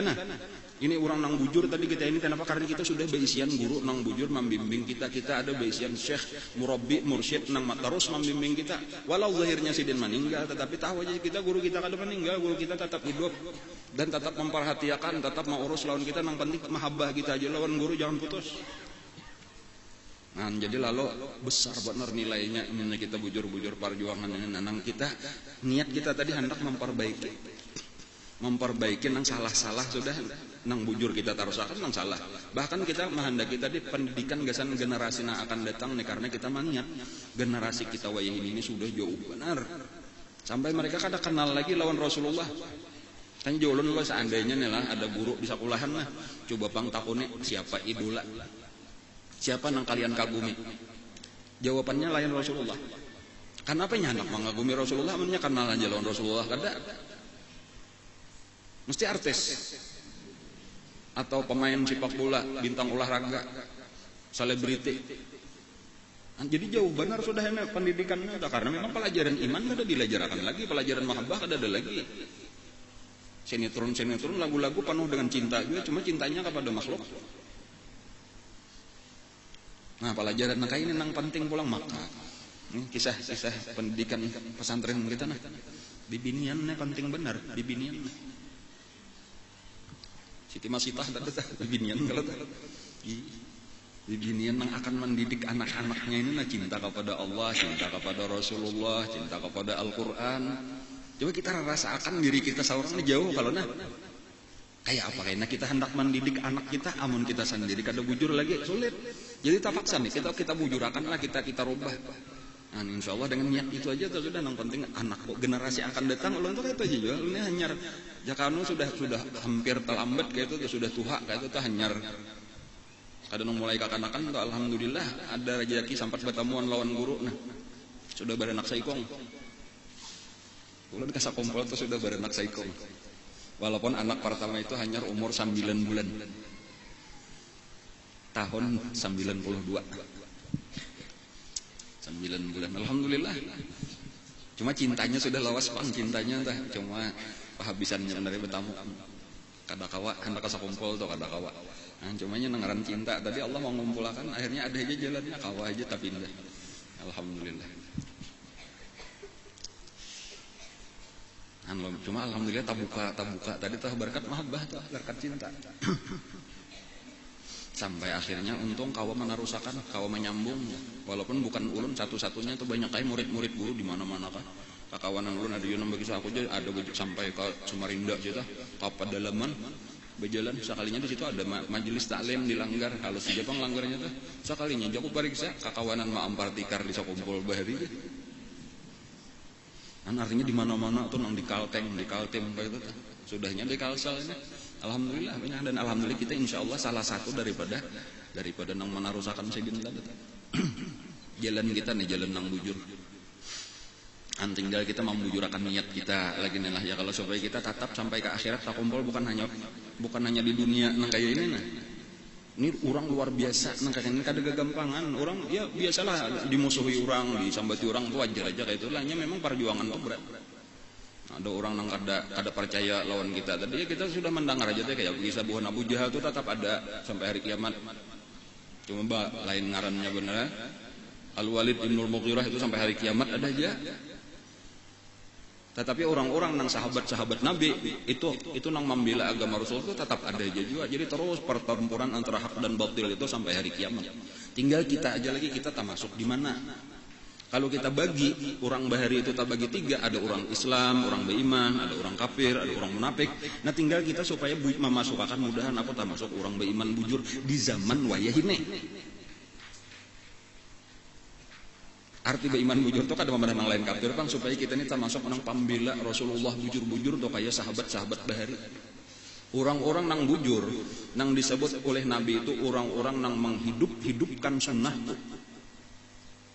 ini orang nang bujur tadi kita ini kenapa? Karena kita sudah beisian guru nang bujur membimbing kita ada beisian syekh, murabbi, mursyid nang terus membimbing kita. Walau zahirnya sidin meninggal, tetapi tahu aja kita guru kita kada meninggal, guru kita tetap hidup dan tetap memperhatikan, tetap mengurus lawan kita nang penting mahabbah kita aja lawan guru jangan putus. Nah, jadi lalu besar benar nilainya ini kita bujur-bujur perjuangan ini nang kita niat kita tadi hendak memperbaiki nang salah-salah sudah nang bujur kita tarusakan nang salah. Bahkan kita menghendaki tadi pendidikan gasan generasi yang akan datang nih karena kita maniat generasi kita wayah ini sudah jauh benar. Sampai mereka kada kenal lagi lawan Rasulullah. Kan jauh lah seandainya nih lah ada guru di sekolahan lah. Coba pang takune siapa idola? Siapa nang kalian kagumi? Jawabannya lain Rasulullah. Kenapa hendak mengagumi Rasulullah? Mennya kenal aja lawan Rasulullah kada. Mesti artis atau pemain sepak bola, bintang olahraga, selebriti. Jadi jauh benar sudah ini pendidikannya karena memang pelajaran iman kada dilajarkan lagi, pelajaran mahabbah kada ada lagi. Sinetron lagu-lagu penuh dengan cinta juga, cuma cintanya kepada makhluk. Nah, pelajaran kayak ini nang penting pulang maka. Ini kisah-kisah pendidikan pesantren kita nah. Bibiniannya penting benar, bibinian. Siti Masitah tadi bibinian kalau bibinian yang akan mendidik anak-anaknya ini nah cinta kepada Allah, cinta kepada Rasulullah, cinta kepada Al-Quran. Coba kita rasakan diri kita seorang ini jauh kalau nah kayak apa kayaknya kita hendak mendidik anak kita, amun kita sendiri kada bujur lagi sulit. Jadi terpaksa nih kita bujurakan lah kita rubah. Nah, insya Allah dengan niat itu aja sudah yang penting anak generasi akan datang ulun itu aja juga ini hanyar jakanu sudah hampir terlambat kayak itu sudah tua kayak itu hanyar kadang mulai kakanakan tuh alhamdulillah ada rezeki sampai bertemuan lawan guru nah sudah beranak saikong ulun kasih kompol tuh sudah beranak saikong Walaupun anak pertama itu hanya umur 9 bulan. Tahun 92. 9 bulan. Alhamdulillah. Cuma cintanya sudah lawas pang cintanya tah. Cuma habisannya dari betamu. Kada kawa hendak sakumpul tuh kada kawa. Nah, cumanya nengaran cinta tadi Allah mau ngumpulkan akhirnya ada aja jalannya kawa aja tapi indah. Alhamdulillah. Cuma alhamdulillah tabuka tadi tah berkat mahabbah tah berkat cinta. Sampai akhirnya untung kawa menarusakan, kawa menyambung. Walaupun bukan ulun satu-satunya tuh banyak kayak murid-murid guru di mana-mana kan. Kakawanan ulun ada yang bagi aku aja ada sampai ke Samarinda gitu, ke pedalaman berjalan sekalinya di situ ada majelis taklim dilanggar. Kalau si Jepang langgarnya tuh sekalinya jago pariksa kakawanan ma ampar tikar di sakumpul bahari. Kan artinya di mana-mana tuh nang di kalteng gitu. Sudahnya di kalsel ini. Alhamdulillah dan alhamdulillah kita insyaallah salah satu daripada nang menarusakan segini tadi. Jalan kita nih jalan nang bujur. Tinggal kita membujurakan niat kita lagi nih lah ya kalau supaya kita tetap sampai ke akhirat tak kumpul bukan hanya di dunia nang kayak ini nah. Ini orang luar biasa nang kayak ini kada gagampangan. Orang ya biasalah dimusuhi orang, disambati orang tuh wajar aja kayak itu lah. Memang perjuangan tuh berat. Ada orang nang kada percaya lawan kita. Tadi ya kita sudah mendengar aja deh kayak kisah buhan Abu Jahal tuh tetap ada sampai hari kiamat. Cuma lain ngarannya bener. Al-Walid bin Mughirah itu sampai hari kiamat ada aja. Tetapi orang-orang nang sahabat-sahabat Nabi itu nang membela agama Rasul itu tetap ada aja juga. Jadi terus pertempuran antara hak dan batil itu sampai hari kiamat. Tinggal kita aja lagi kita tak masuk di mana. Kalau kita bagi orang bahari itu tak bagi 3, ada orang Islam, orang beriman, ada orang kafir, ada orang munafik. Nah tinggal kita supaya memasukkan mudahan aku tak masuk orang beriman bujur di zaman wayahine. Arti beriman bujur itu kada memandang lain kafir bang supaya kita ini termasuk nang pambela Rasulullah bujur-bujur tuh kayak sahabat-sahabat bahari. Orang-orang nang bujur nang disebut oleh Nabi itu orang-orang nang menghidupkan sunnah tuh.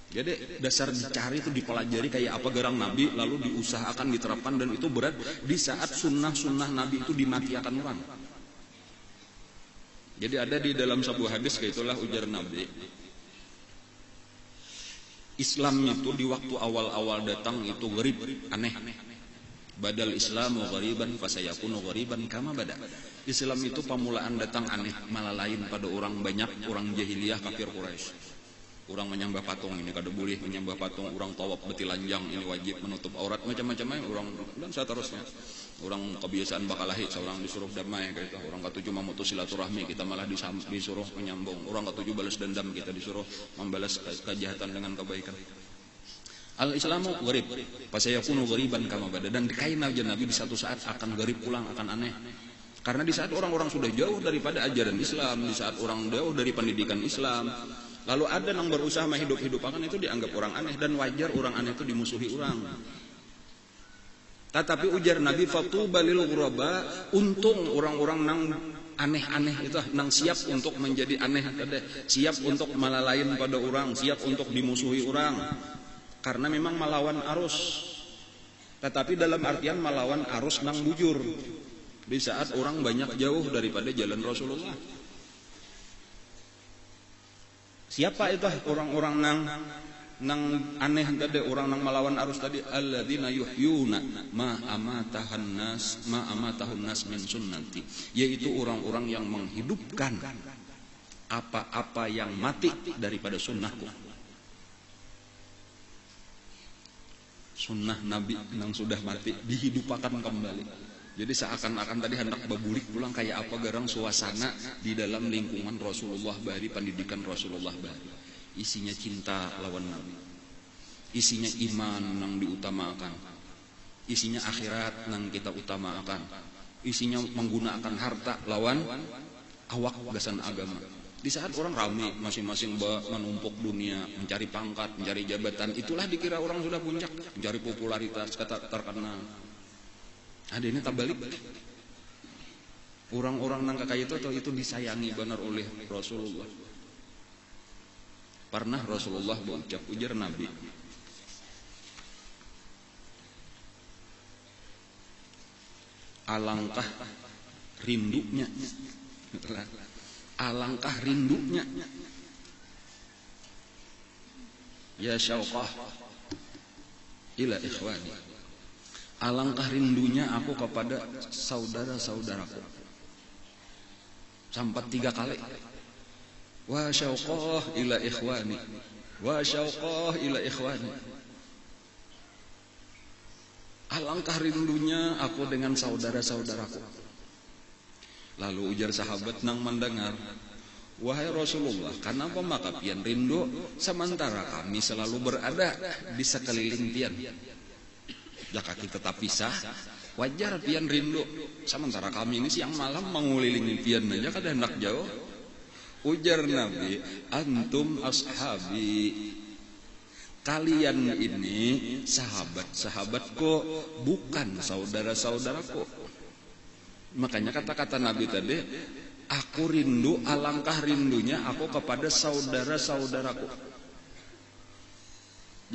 Jadi dasar dicari itu dipelajari kayak apa gerang Nabi lalu diusahakan diterapkan dan itu berat di saat sunnah-sunnah Nabi itu dimatiakan orang. Jadi ada di dalam sebuah hadis kayak itulah ujar Nabi. Islam itu di waktu awal-awal datang itu gharib, aneh. Badal Islamu ghariban fasayakunu ghariban kama bada. Islam itu pamulaan datang aneh, malah lain pada orang banyak, orang jahiliyah kafir Quraisy. Orang menyembah patung ini kada boleh menyembah patung, orang tawaf betilanjang ini wajib menutup aurat macam-macamnya orang dan seterusnya. Orang kebiasaan bakalahi seorang disuruh damai kayak itu. Orang ketujuh memutus silaturahmi kita malah disuruh menyambung. Orang ketujuh balas dendam kita disuruh membalas kejahatan dengan kebaikan. Al-Islamu gharib, fasayakunu ghariban kama bada dan dikain aja Nabi di satu saat akan gharib pulang akan aneh. Karena di saat orang-orang sudah jauh daripada ajaran Islam, di saat orang jauh dari pendidikan Islam, lalu ada yang berusaha menghidup-hidupakan itu dianggap orang aneh dan wajar orang aneh itu dimusuhi orang. Tetapi ujar Nabi fatuba lil ghuraba, untung orang-orang nang aneh-aneh itu nang siap untuk menjadi aneh tadi, siap untuk malalain pada orang, siap untuk dimusuhi orang. Karena memang melawan arus. Tetapi dalam artian melawan arus nang bujur. Di saat orang banyak jauh daripada jalan Rasulullah. Siapa itu orang-orang nang aneh tadi, orang nang melawan arus tadi, alladzina yuhyuna ma amatahun nas min sunnati, yaitu orang-orang yang menghidupkan apa-apa yang mati daripada sunnahku. Sunnah Nabi nang sudah mati dihidupkan kembali. Jadi seakan-akan tadi hendak babulik pulang kayak apa garang suasana di dalam lingkungan Rasulullah bahari, pendidikan Rasulullah bahari. Isinya cinta lawan Nabi. Isinya iman nang diutamakan. Isinya akhirat nang kita utamakan. Isinya menggunakan harta lawan awak gasan agama. Di saat orang ramai masing-masing menumpuk dunia, mencari pangkat, mencari jabatan, itulah dikira orang sudah puncak, mencari popularitas, kata terkenal. Ada ini tak balik. Orang-orang nang kayak itu disayangi benar oleh Rasulullah. Pernah Rasulullah berucap ujar Nabi, alangkah rindunya, alangkah rindunya. Ya syauqah ila ikhwani, alangkah rindunya aku kepada saudara-saudaraku. Sampai 3 kali. Wa syauqah ila ikhwani, wa syauqah ila ikhwani. Alangkah rindunya aku dengan saudara-saudaraku. Lalu ujar sahabat nang mendengar, wahai Rasulullah, kenapa maka pian rindu sementara kami selalu berada di sekeliling pian? Jika kita tetap pisah, wajar pian rindu. Sementara kami ini siang malam mengulilingi pian aja kada hendak jauh. Ujar Nabi, antum ashabi, kalian ini sahabat-sahabatku, bukan saudara-saudaraku. Makanya kata-kata Nabi tadi, aku rindu, alangkah rindunya aku kepada saudara-saudaraku.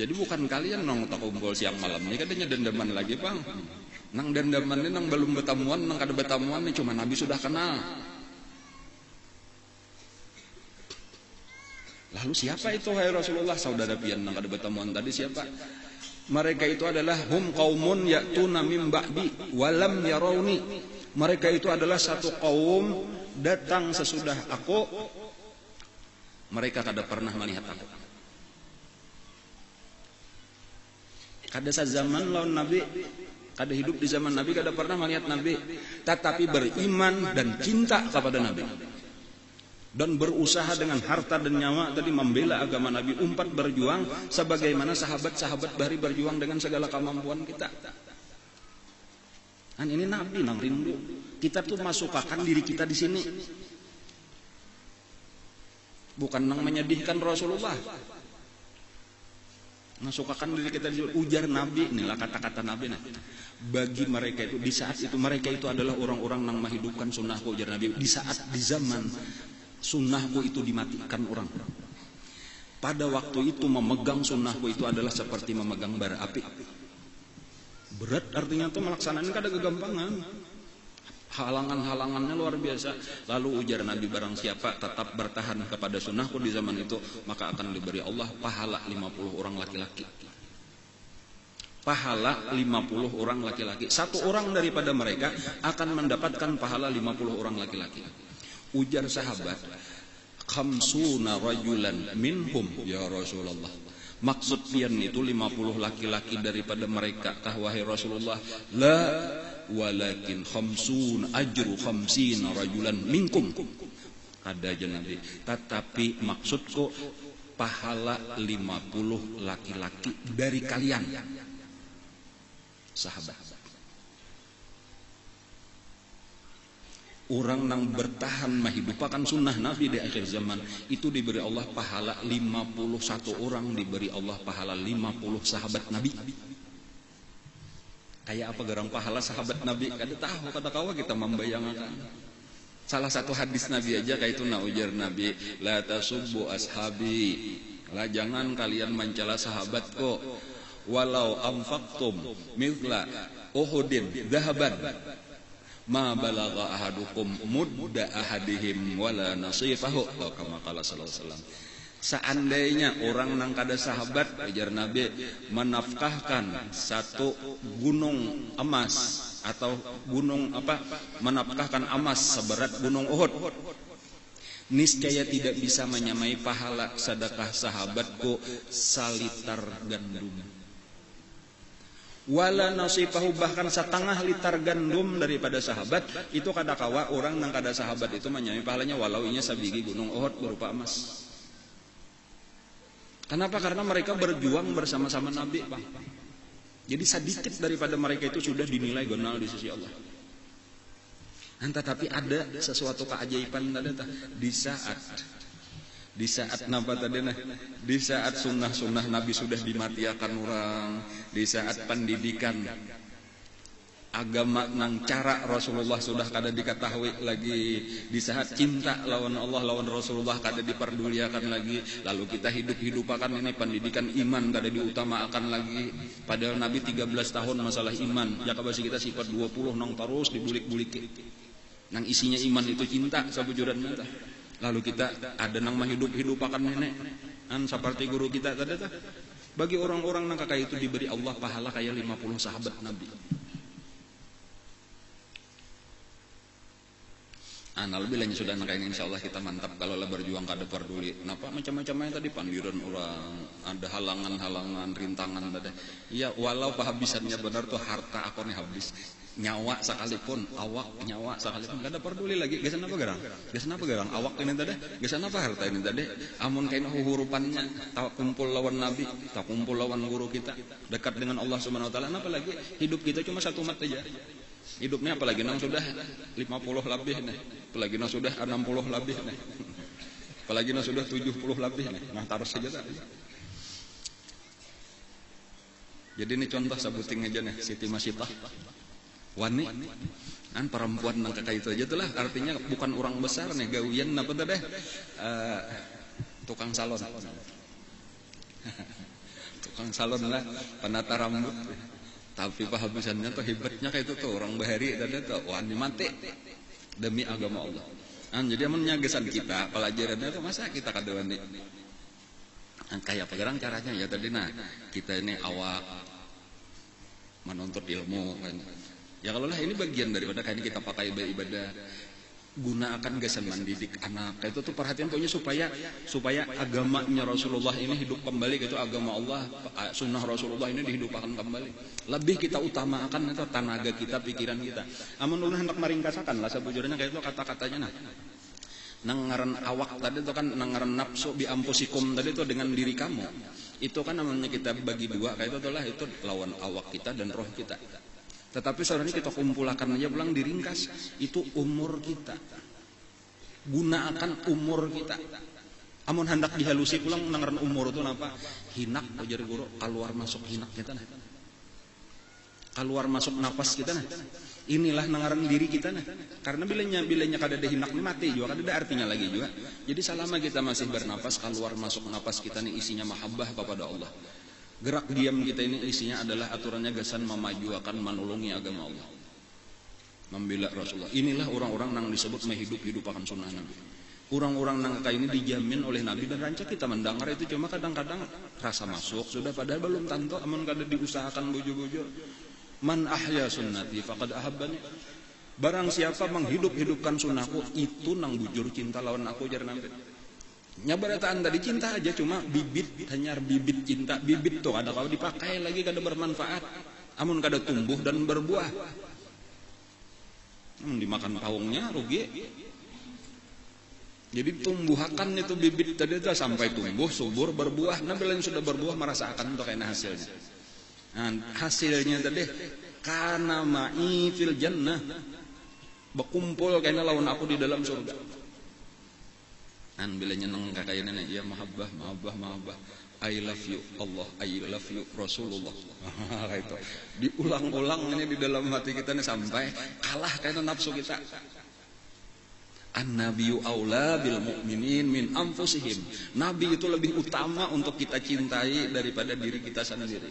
Jadi bukan kalian nang tak kumpul siang malam ini katanya dendaman lagi bang. Nang dendaman ini nang belum bertemuan, nang kada bertemuan ini cuma Nabi sudah kenal. Lalu siapa itu hai Rasulullah? Saudara pian nang kada bertemuan tadi siapa? Mereka itu adalah hum qaumun ya'tuna min ba'di walam yarawni. Mereka itu adalah satu kaum datang sesudah aku, mereka kada pernah melihat aku. Kada sezaman lawan Nabi, kada hidup di zaman Nabi, kada pernah melihat Nabi, tetapi beriman dan cinta kepada Nabi. Dan berusaha dengan harta dan nyawa tadi membela agama Nabi, umpat berjuang sebagaimana sahabat-sahabat bari berjuang dengan segala kemampuan kita. Dan ini Nabi nang rindu. Kita tuh masukkan diri kita di sini. Bukan nang menyedihkan Rasulullah. Masukkan diri kita di sini. Ujar Nabi, inilah kata-kata Nabi. Nah, bagi mereka itu di saat itu mereka itu adalah orang-orang nang menghidupkan sunnahku, ujar Nabi. Di saat di zaman sunnahku itu dimatikan orang. Pada waktu itu memegang sunnahku itu adalah seperti memegang bara api. Berat artinya tuh melaksanakan kada kegampangan. Halangan-halangannya luar biasa. Lalu ujar Nabi, barang siapa tetap bertahan kepada sunnahku di zaman itu, maka akan diberi Allah pahala 50 orang laki-laki. Pahala 50 orang laki-laki. Satu orang daripada mereka akan mendapatkan pahala 50 orang laki-laki. Ujar sahabat, khamsuna rajulan minhum ya Rasulullah. Maksud pian itu 50 laki-laki daripada mereka. Wahai Rasulullah, la walakin khamsun ajru khamsina rajulan minkum. Ada aja Nabi. Tetapi maksudku pahala 50 laki-laki dari kalian. Sahabat. Orang yang bertahan menghidupakan sunnah Nabi di akhir zaman itu diberi Allah pahala 51 orang, diberi Allah pahala 50 sahabat Nabi. Kayak apa gerang pahala sahabat Nabi? Kada tahu, kada kawa kita membayangkan. Salah satu hadis Nabi aja kayak itu, ujar Nabi, la tasubbu ashabi, lah jangan kalian mencela sahabatku, walau anfaqtum mithla uhudin dhahaban ma balagha ahadukum mudda ahadihim wala nasifahu, kama qala sallallahu alaihi wasallam. Seandainya orang nang kada sahabat, ujar Nabi, menafkahkan satu gunung emas atau gunung menafkahkan emas seberat gunung Uhud, niscaya tidak bisa menyamai pahala sedekah sahabatku salitar gandum. Wala nasifahu, bahkan setengah liter gandum daripada sahabat itu kada kawa orang nang kada sahabat itu menyamai pahalanya walau inya sabigi gunung Uhud berupa emas. Kenapa? Karena mereka berjuang bersama-sama Nabi, Pak. Jadi sedikit daripada mereka itu sudah dinilai gonal di sisi Allah. Tetapi ada sesuatu keajaiban tadi di saat napa tadi nah, di saat sunnah-sunnah Nabi sudah dimatiakan orang, di saat pendidikan agama nang cara Rasulullah sudah kada diketahui lagi, di saat cinta lawan Allah lawan Rasulullah kada diperduliakan lagi, lalu kita hidup-hidupakan ini pendidikan iman kada diutamakan lagi, padahal Nabi 13 tahun masalah iman ya kabasi kita sifat 20 nang terus dibulik-bulik nang isinya iman itu cinta sabujuran kita, lalu kita ada nang menghidup-hidupakan nenek seperti guru kita tadi tuh, bagi orang-orang nang kakak itu diberi Allah pahala kayak 50 sahabat Nabi. Lebih lanjut sudah nak ini insyaallah kita mantap kalau lah berjuang kada peduli. Kenapa macam-macamnya tadi pandiran orang, ada halangan-halangan, rintangan tadi. Iya, walau kehabisannya benar tuh harta aku nih habis. Nyawa sekalipun, awak nyawa sekalipun kada peduli lagi. Gesan apa gerang? Gesan apa gerang? Awak ini tadi, gesan apa harta ini tadi? Amun kain hurupannya, tak kumpul lawan Nabi, tak kumpul lawan guru kita, dekat dengan Allah Subhanahu wa taala, apa lagi? Hidup kita cuma satu umat aja. Hidupnya apalagi nang sudah 50 lebih nih, apalagi nang sudah 60 lebih nih, apalagi nang sudah 70 lebih nih. Nah taruh saja tadi. Jadi ini contoh sabuting aja nih Siti Masitah wani kan perempuan nang kakak itu aja tuh lah, artinya bukan orang besar nih, gawian apa tuh deh, tukang salon tukang salon lah, penata rambut. Tapi pahabisannya tuh hebatnya kayak itu tuh orang bahari dan itu wani mati demi agama Allah. Jadi amunnya gesan kita pelajarannya tuh masa kita kada wani. Kayak apa gerang caranya ya tadi kita ini awak menuntut ilmu kan. Ya kalau lah ini bagian daripada kayak kita pakai ibadah, gunakan gasan mendidik anak. Itu tuh perhatian pokoknya supaya agamanya Rasulullah ini hidup kembali, gitu agama Allah, sunnah Rasulullah ini dihidupkan kembali. Lebih kita utamakan itu tenaga kita, pikiran kita. Amun ulun hendak meringkasakan lah sebujurnya kayak itu kata-katanya nangaran awak tadi itu kan nangaran nafsu bi ampusikum tadi itu dengan diri kamu. Itu kan namanya kita bagi dua kayak itu itulah itu lawan awak kita dan roh kita. Tetapi saudara ini kita kumpulkan aja pulang diringkas, itu umur kita. Gunakan umur kita. Amun hendak dihalusi pulang nangaran umur itu apa? Hinak ajar guru, keluar masuk hinak kita nah. Keluar masuk napas kita nah. Inilah nangaran diri kita nah. Karena bilanya kada ada hinak ini mati juga, kada ada artinya lagi juga. Jadi selama kita masih bernapas, keluar masuk napas kita nih isinya mahabbah kepada Allah. Gerak diam kita ini isinya adalah aturannya gasan memajuakan menolongi agama Allah, membela Rasulullah. Inilah orang-orang yang disebut menghidup-hidupakan sunnah Nabi. Orang-orang yang kayak ini dijamin oleh Nabi dan rancak kita mendengar itu cuma kadang-kadang rasa masuk sudah, padahal belum tentu. Amun kada diusahakan bojo-bojo. Man ahya sunnati faqad ahabbani. Barang siapa menghidup-hidupkan sunnahku itu nang bujur cinta lawan aku jar Nabi. Nyabarataan tadi cinta aja cuma bibit, hanya bibit cinta. Bibit tuh ada kalau dipakai lagi kada bermanfaat. Amun kada tumbuh dan berbuah. Dimakan paungnya rugi. Jadi tumbuhakan itu bibit tadi itu sampai tumbuh, subur, berbuah. Nah bila sudah berbuah merasakan untuk kena hasilnya. Nah, hasilnya tadi kana ma'i fil jannah. Berkumpul kena lawan aku di dalam surga. Bila nyeneng kakak nenek ya mahabbah I love you Allah, I love you Rasulullah. Itu diulang-ulang ini di dalam hati kita nih sampai kalah karena nafsu kita. An-nabiyyu aula bil mu'minin min anfusihim. Nabi itu lebih utama untuk kita cintai daripada diri kita sendiri.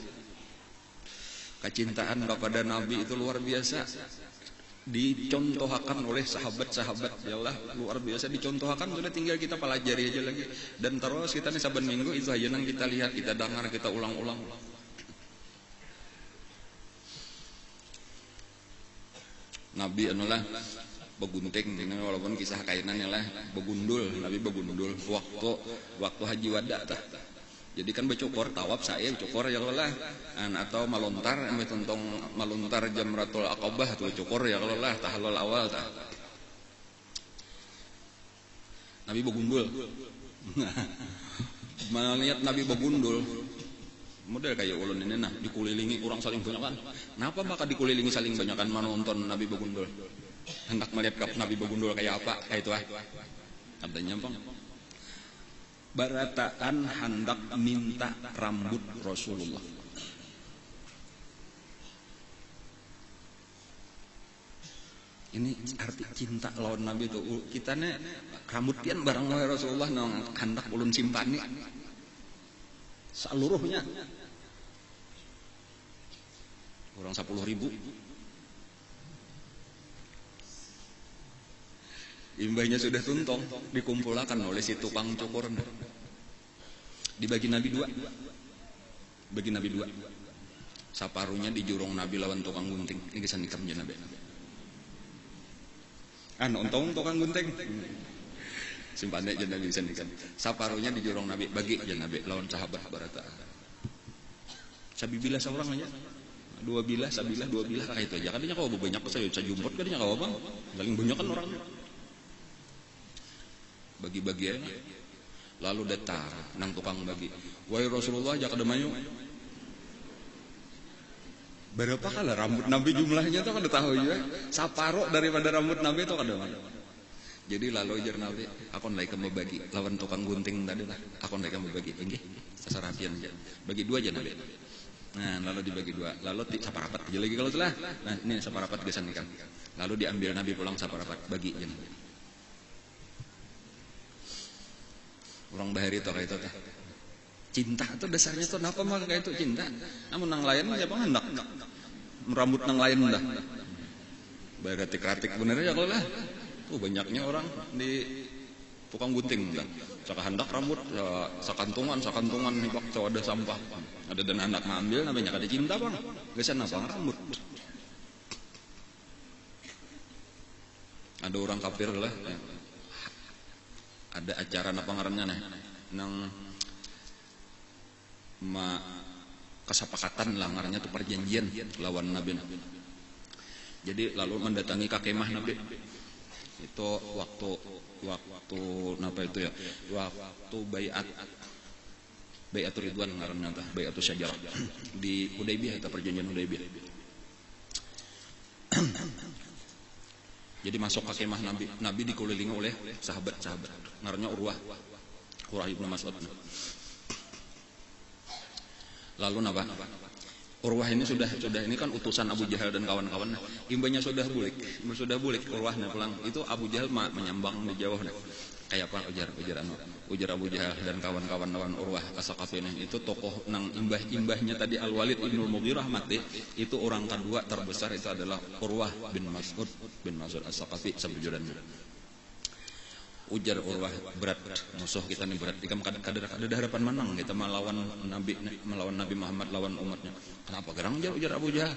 Kecintaan kepada Nabi itu luar biasa. Dicontohkan oleh sahabat-sahabat, ya Allah luar biasa dicontohkan. Sudah tinggal kita pelajari aja lagi dan terus kita nih saban minggu itu aja yang kita lihat, kita dengar, kita ulang-ulang. Nabi anulah begunting ini walaupun kisah kainan lah begundul, Nabi begundul waktu haji wada tah. Jadi kan bercukor tawaf saya cukor ya Allah atau malontar ambil tentang malontar Jamratul Aqabah tuh cukor ya Allah tahalul awal tah. Nabi begundul. Mana lihat Nabi begundul model kayak ulun ini dikelilingi orang saling banyakan. Kenapa bakal dikelilingi saling banyakan menonton Nabi begundul? Hendak melihat Nabi begundul kayak apa? Kayak itu katanya bang. Barataan hendak minta rambut Rasulullah. Ini arti cinta lawan Nabi itu. Kita nih rambut pian barang Rasulullah nang hendak ulun simpani seluruhnya. Orang 10.000. Imbahnya sudah tuntong, dikumpulkan oleh si tukang cukur. Dibagi Nabi 2. Bagi Nabi 2. Saparunya di jurung Nabi lawan tukang gunting. Ini kisah nikamnya Nabi. Untung tukang gunting. Simpannya aja Nabi bisa nikah. Saparunya di jurung Nabi, bagi aja Nabi lawan sahabat Barata. Sabibilah seorang aja. 2 bilah, sabilah 2 bilah kayak itu aja. Kadanya kalau banyak saya jumput kadanya kalau apa? Paling banyak kan orang. Bagi-bagi aja. Lalu datar nang tukang bagi. Wahai Rasulullah jak ada mayu. Berapa kali rambut Nabi jumlahnya tuh kada tahu ya. Saparo daripada rambut Nabi itu kada mayu. Jadi lalu jar Nabi, aku naik ke bagi lawan tukang gunting tadi lah. Aku naik ke bagi tinggi. Sesarapian aja. Bagi 2 aja Nabi. Nah, lalu dibagi 2. Lalu saparapat aja lagi kalau telah. Nah, ini saparapat gesan ikan. Lalu diambil Nabi pulang saparapat, bagi aja Nabi. Orang bahari itu kayak itu teh. Cinta itu dasarnya tuh kenapa mah kayak itu cinta. Namun nang lain siapa hendak merambut nang lain dah. Baratik-ratik bener aja kalau lah. Tuh banyaknya orang di tukang gunting dah. Saka hendak rambut ya, sakantungan nih Pak, ada sampah. Ada dan anak ngambil namanya kada cinta Bang. Gesan apa rambut. Ada orang kafir lah. Ada acara apa ngarannya nih nang kesepakatan lah ngarannya tuh perjanjian lawan Nabi. Jadi lalu mendatangi kakemah Nabi. Itu waktu apa itu ya? Waktu bai'atul ridwan ngarannya tah, bai'atul syajarah di Hudaybiyah itu perjanjian Hudaybiyah. Jadi masuk ke kemah Nabi. Nabi dikelilingi oleh sahabat-sahabat. Ngarannya Urwah ibnu Mas'ud. Lalu napa? Urwah ini sudah ini kan utusan Abu Jahal dan kawan-kawan. Imbanya sudah bulik Urwahnya pulang. Itu Abu Jahal menyambang di jauh. Kayak apa ujar Abu Jahal dan kawan-kawan lawan Urwah As-Saqafi ini. Itu tokoh nang imbahnya tadi Al-Walid Ibnul Mughirah mati. Itu orang kedua terbesar itu adalah Urwah bin Mas'ud As-Saqafi sebujurannya. Ujar Urwah, berat musuh kita nih berat. Kita kada harapan menang kita melawan Nabi Muhammad lawan umatnya. Kenapa gerang ujar Abu Jahal?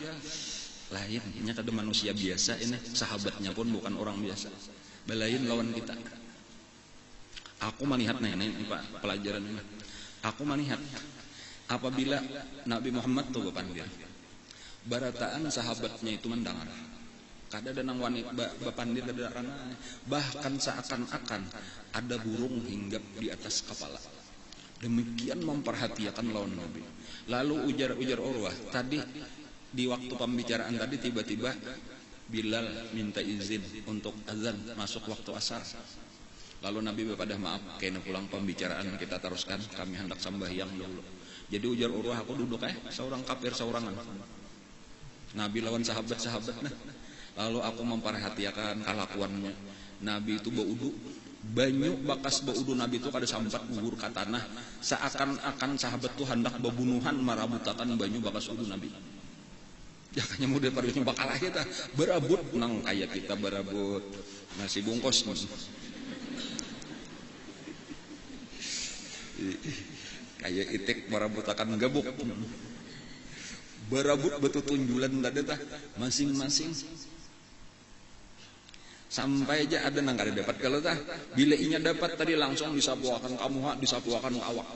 Lain, ini kada manusia biasa ini, sahabatnya pun bukan orang biasa. Belain lawan kita. Aku melihat ini Pak pelajaran ini. Aku melihat apabila Nabi Muhammad tuh panggil barataan sahabatnya itu mendengar. Kada ada nang wanita bapandir kada rana. Bahkan seakan-akan ada burung hinggap di atas kepala. Demikian memperhatikan lawan Nabi. Lalu ujar Urwah, tadi di waktu pembicaraan tadi tiba-tiba Bilal minta izin untuk azan masuk waktu asar. Lalu Nabi berpada maaf, kayaknya pulang pembicaraan kita teruskan, kami hendak sembahyang dulu. Jadi ujar Urwah, aku duduk seorang kafir seorangan. Nabi lawan sahabat-sahabat. Lalu aku memperhatikan kelakuannya. Nabi itu baudu, banyu bakas baudu Nabi itu kada sampat gugur ke tanah. Seakan-akan sahabat itu hendak bebunuhan marabutakan banyu bakas udu Nabi. Jakanya mudah parusnya bakal kita berabut nang kayak kita berabut nasi bungkus. Kayak itik marabutakan gabuk. Berabut betul tunjulan tadi tah masing-masing. Sampai aja ada nang kada dapat kalau tah bila inya dapat tadi langsung disapuakan kamu disapuakan awak.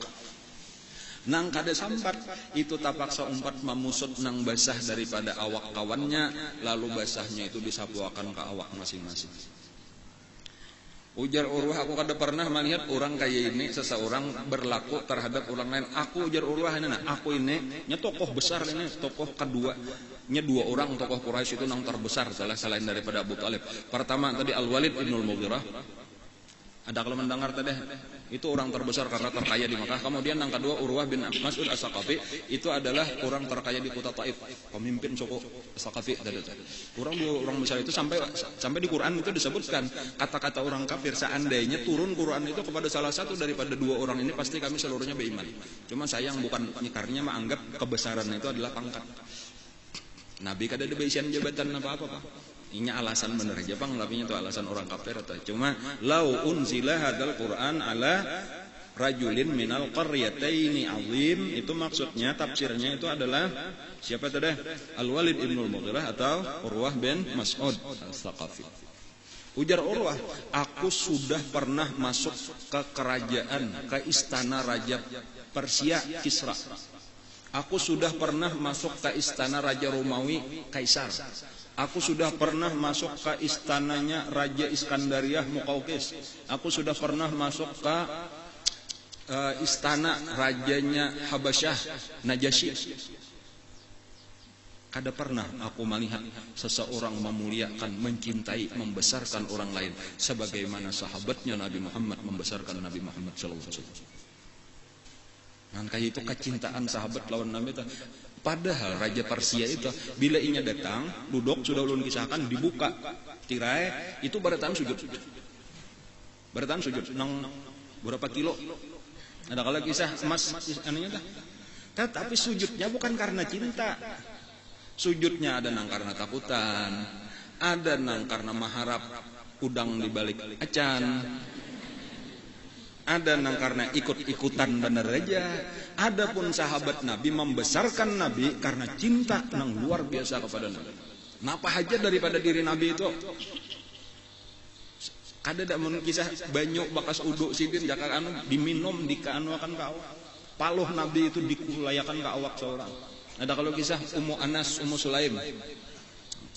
Nang kada sampat itu tapaksa umpat memusut nang basah daripada awak kawannya, lalu basahnya itu disapuakan ke awak masing-masing. Ujar Urwah, aku kada pernah melihat orang kayak ini seseorang berlaku terhadap orang lain. Aku ujar Urwah ini, aku ini tokoh besar ini, tokoh kedua. Dua orang tokoh Quraisy itu nang terbesar selain daripada Abu Talib. Pertama tadi Al-Walid Ibnul Mughirah. Ada kalau mendengar tadi Itu orang terbesar karena terkaya di Makkah. Kemudian yang kedua Urwah bin Mas'ud As-Saqafi, itu adalah orang terkaya di kota Taif, pemimpin suku As-Saqafi. Orang besar itu sampai di Quran itu disebutkan kata-kata orang kafir, seandainya turun Quran itu kepada salah satu daripada dua orang ini pasti kami seluruhnya beriman. Cuma sayang bukan nyikarnya mah anggap kebesaran itu adalah pangkat. Nabi kada ada bisian jabatan apa-apa, Pak. Ini alasan bener aja Bang, tapi itu alasan orang kafir atau cuma lau unzila hadzal Qur'an ala rajulin minal qaryataini azim, itu maksudnya tafsirnya itu adalah siapa tadi? Al-Walid ibn al-Mughirah atau Urwah bin Mas'ud Al-Thaqafi. Ujar Urwah, aku sudah pernah masuk ke kerajaan, ke istana raja Persia Kisra. Aku sudah pernah masuk ke istana raja Romawi Kaisar. Aku sudah pernah masuk ke istananya Raja Iskandariah Muqawqis. Aku sudah pernah masuk ke istana rajanya Habasyah Najasyi. Kada pernah aku melihat seseorang memuliakan, mencintai, membesarkan orang lain sebagaimana sahabatnya Nabi Muhammad membesarkan Nabi Muhammad SAW. Kayak itu kecintaan sahabat lawan Nabi itu. Padahal Raja Persia itu bila inya datang, duduk sudah ulun kisahkan, dibuka tirai itu beratan sujud. Beratan sujud nang berapa kilo? Ada kalau kisah emas anunya dah. Tapi sujudnya bukan karena cinta. Sujudnya ada nang karena takutan, ada nang karena maharap udang di balik acan. Ada nang karena ikut-ikutan bener aja. Adapun sahabat Nabi membesarkan Nabi karena cinta nang luar biasa kepada Nabi. Napa aja daripada diri Nabi itu. Kada dak mun kisah banyu bakas uduk sidin jakar anu diminum dikanuakan ka awak. Paluh Nabi itu dikulayakan ka awak seorang. Ada kalau kisah Ummu Anas, Ummu Sulaim.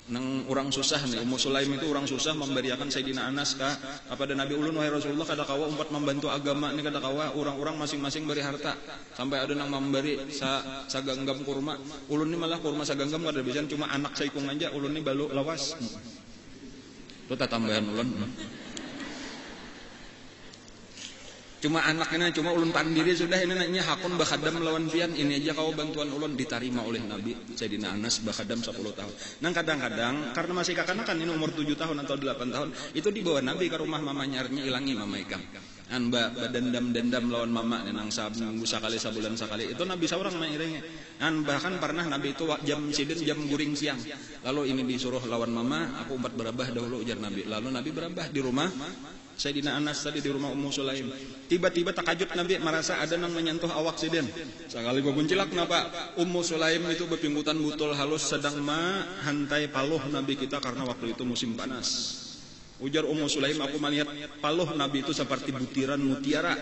Nang orang susah nih, Ummu Sulaim itu orang susah memberiakan Sayyidina Anas kepada Nabi ulun, wahai Rasulullah, kada kawa umat membantu agama ini, kada kawa orang-orang masing-masing beri harta sampai ada nang memberi saganggam kurma. Ulun ini malah kurma saganggam kada bisa, cuma anak saikung aja, ulun ini balu lawas. Itu tambahan ulun. Cuma anaknya, cuma ulun pandiri sudah ini nanya hakun bakhadam lawan pian, ini aja kau bantuan ulun diterima oleh Nabi Sayyidina Anas bakhadam 10 tahun. Nah kadang-kadang karena masih kakanakan ini umur 7 tahun atau 8 tahun, itu dibawa Nabi ke rumah mamanya, artinya ilangi mama ikam. Anba badendam-dendam lawan mama nang seminggu sekali, sebulan sekali. Itu Nabi seorang mengiringi. Bahkan pernah Nabi itu jam sidin, jam guring siang. Lalu ini disuruh lawan mama, aku umpat berabah dahulu ujar Nabi. Lalu Nabi berabah di rumah Sayyidina Anas tadi, di rumah Ummu Sulaim. Tiba-tiba takajub Nabi merasa ada nang menyentuh awak sidin. Sekali guguncilak kenapa? Ummu Sulaim itu bepinggutan butul halus sedang hantai paluh Nabi kita karena waktu itu musim panas. Ujar Ummu Sulaim, aku melihat paluh Nabi itu seperti butiran mutiara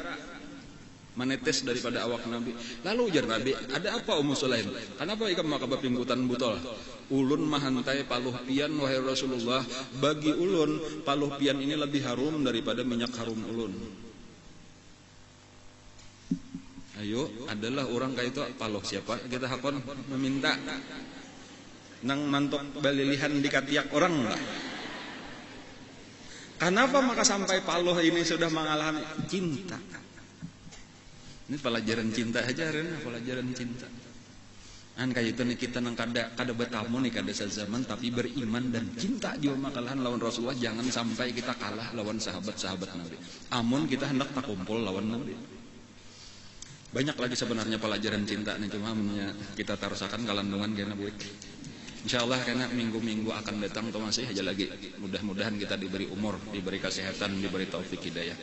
menetes daripada awak Nabi. Lalu ujar Nabi, ada apa Ummu Sulaim? Kenapa ikam maka bepinggutan butol? Ulun mahantai paluh pian wahai Rasulullah. Bagi ulun paluh pian ini lebih harum daripada minyak harum ulun. Ayo, adalah orang kayak itu paluh siapa? Kita hakon meminta nang mantuk balilihan di katiak orang lah. Kenapa maka sampai paluh ini sudah mengalami cinta? Ini pelajaran cinta aja, pelajaran cinta. Kayak itu nih kita nang kada betamu nih kada sezaman tapi beriman dan cinta juga makalahan lawan Rasulullah. Jangan sampai kita kalah lawan sahabat-sahabat Nabi. Amun kita hendak tak kumpul lawan Nabi. Banyak lagi sebenarnya pelajaran cinta nih, cuma kita tarusakan kalandungan kena buik. Insyaallah karena minggu-minggu akan datang atau masih aja lagi. Mudah-mudahan kita diberi umur, diberi kesehatan, diberi taufik hidayah.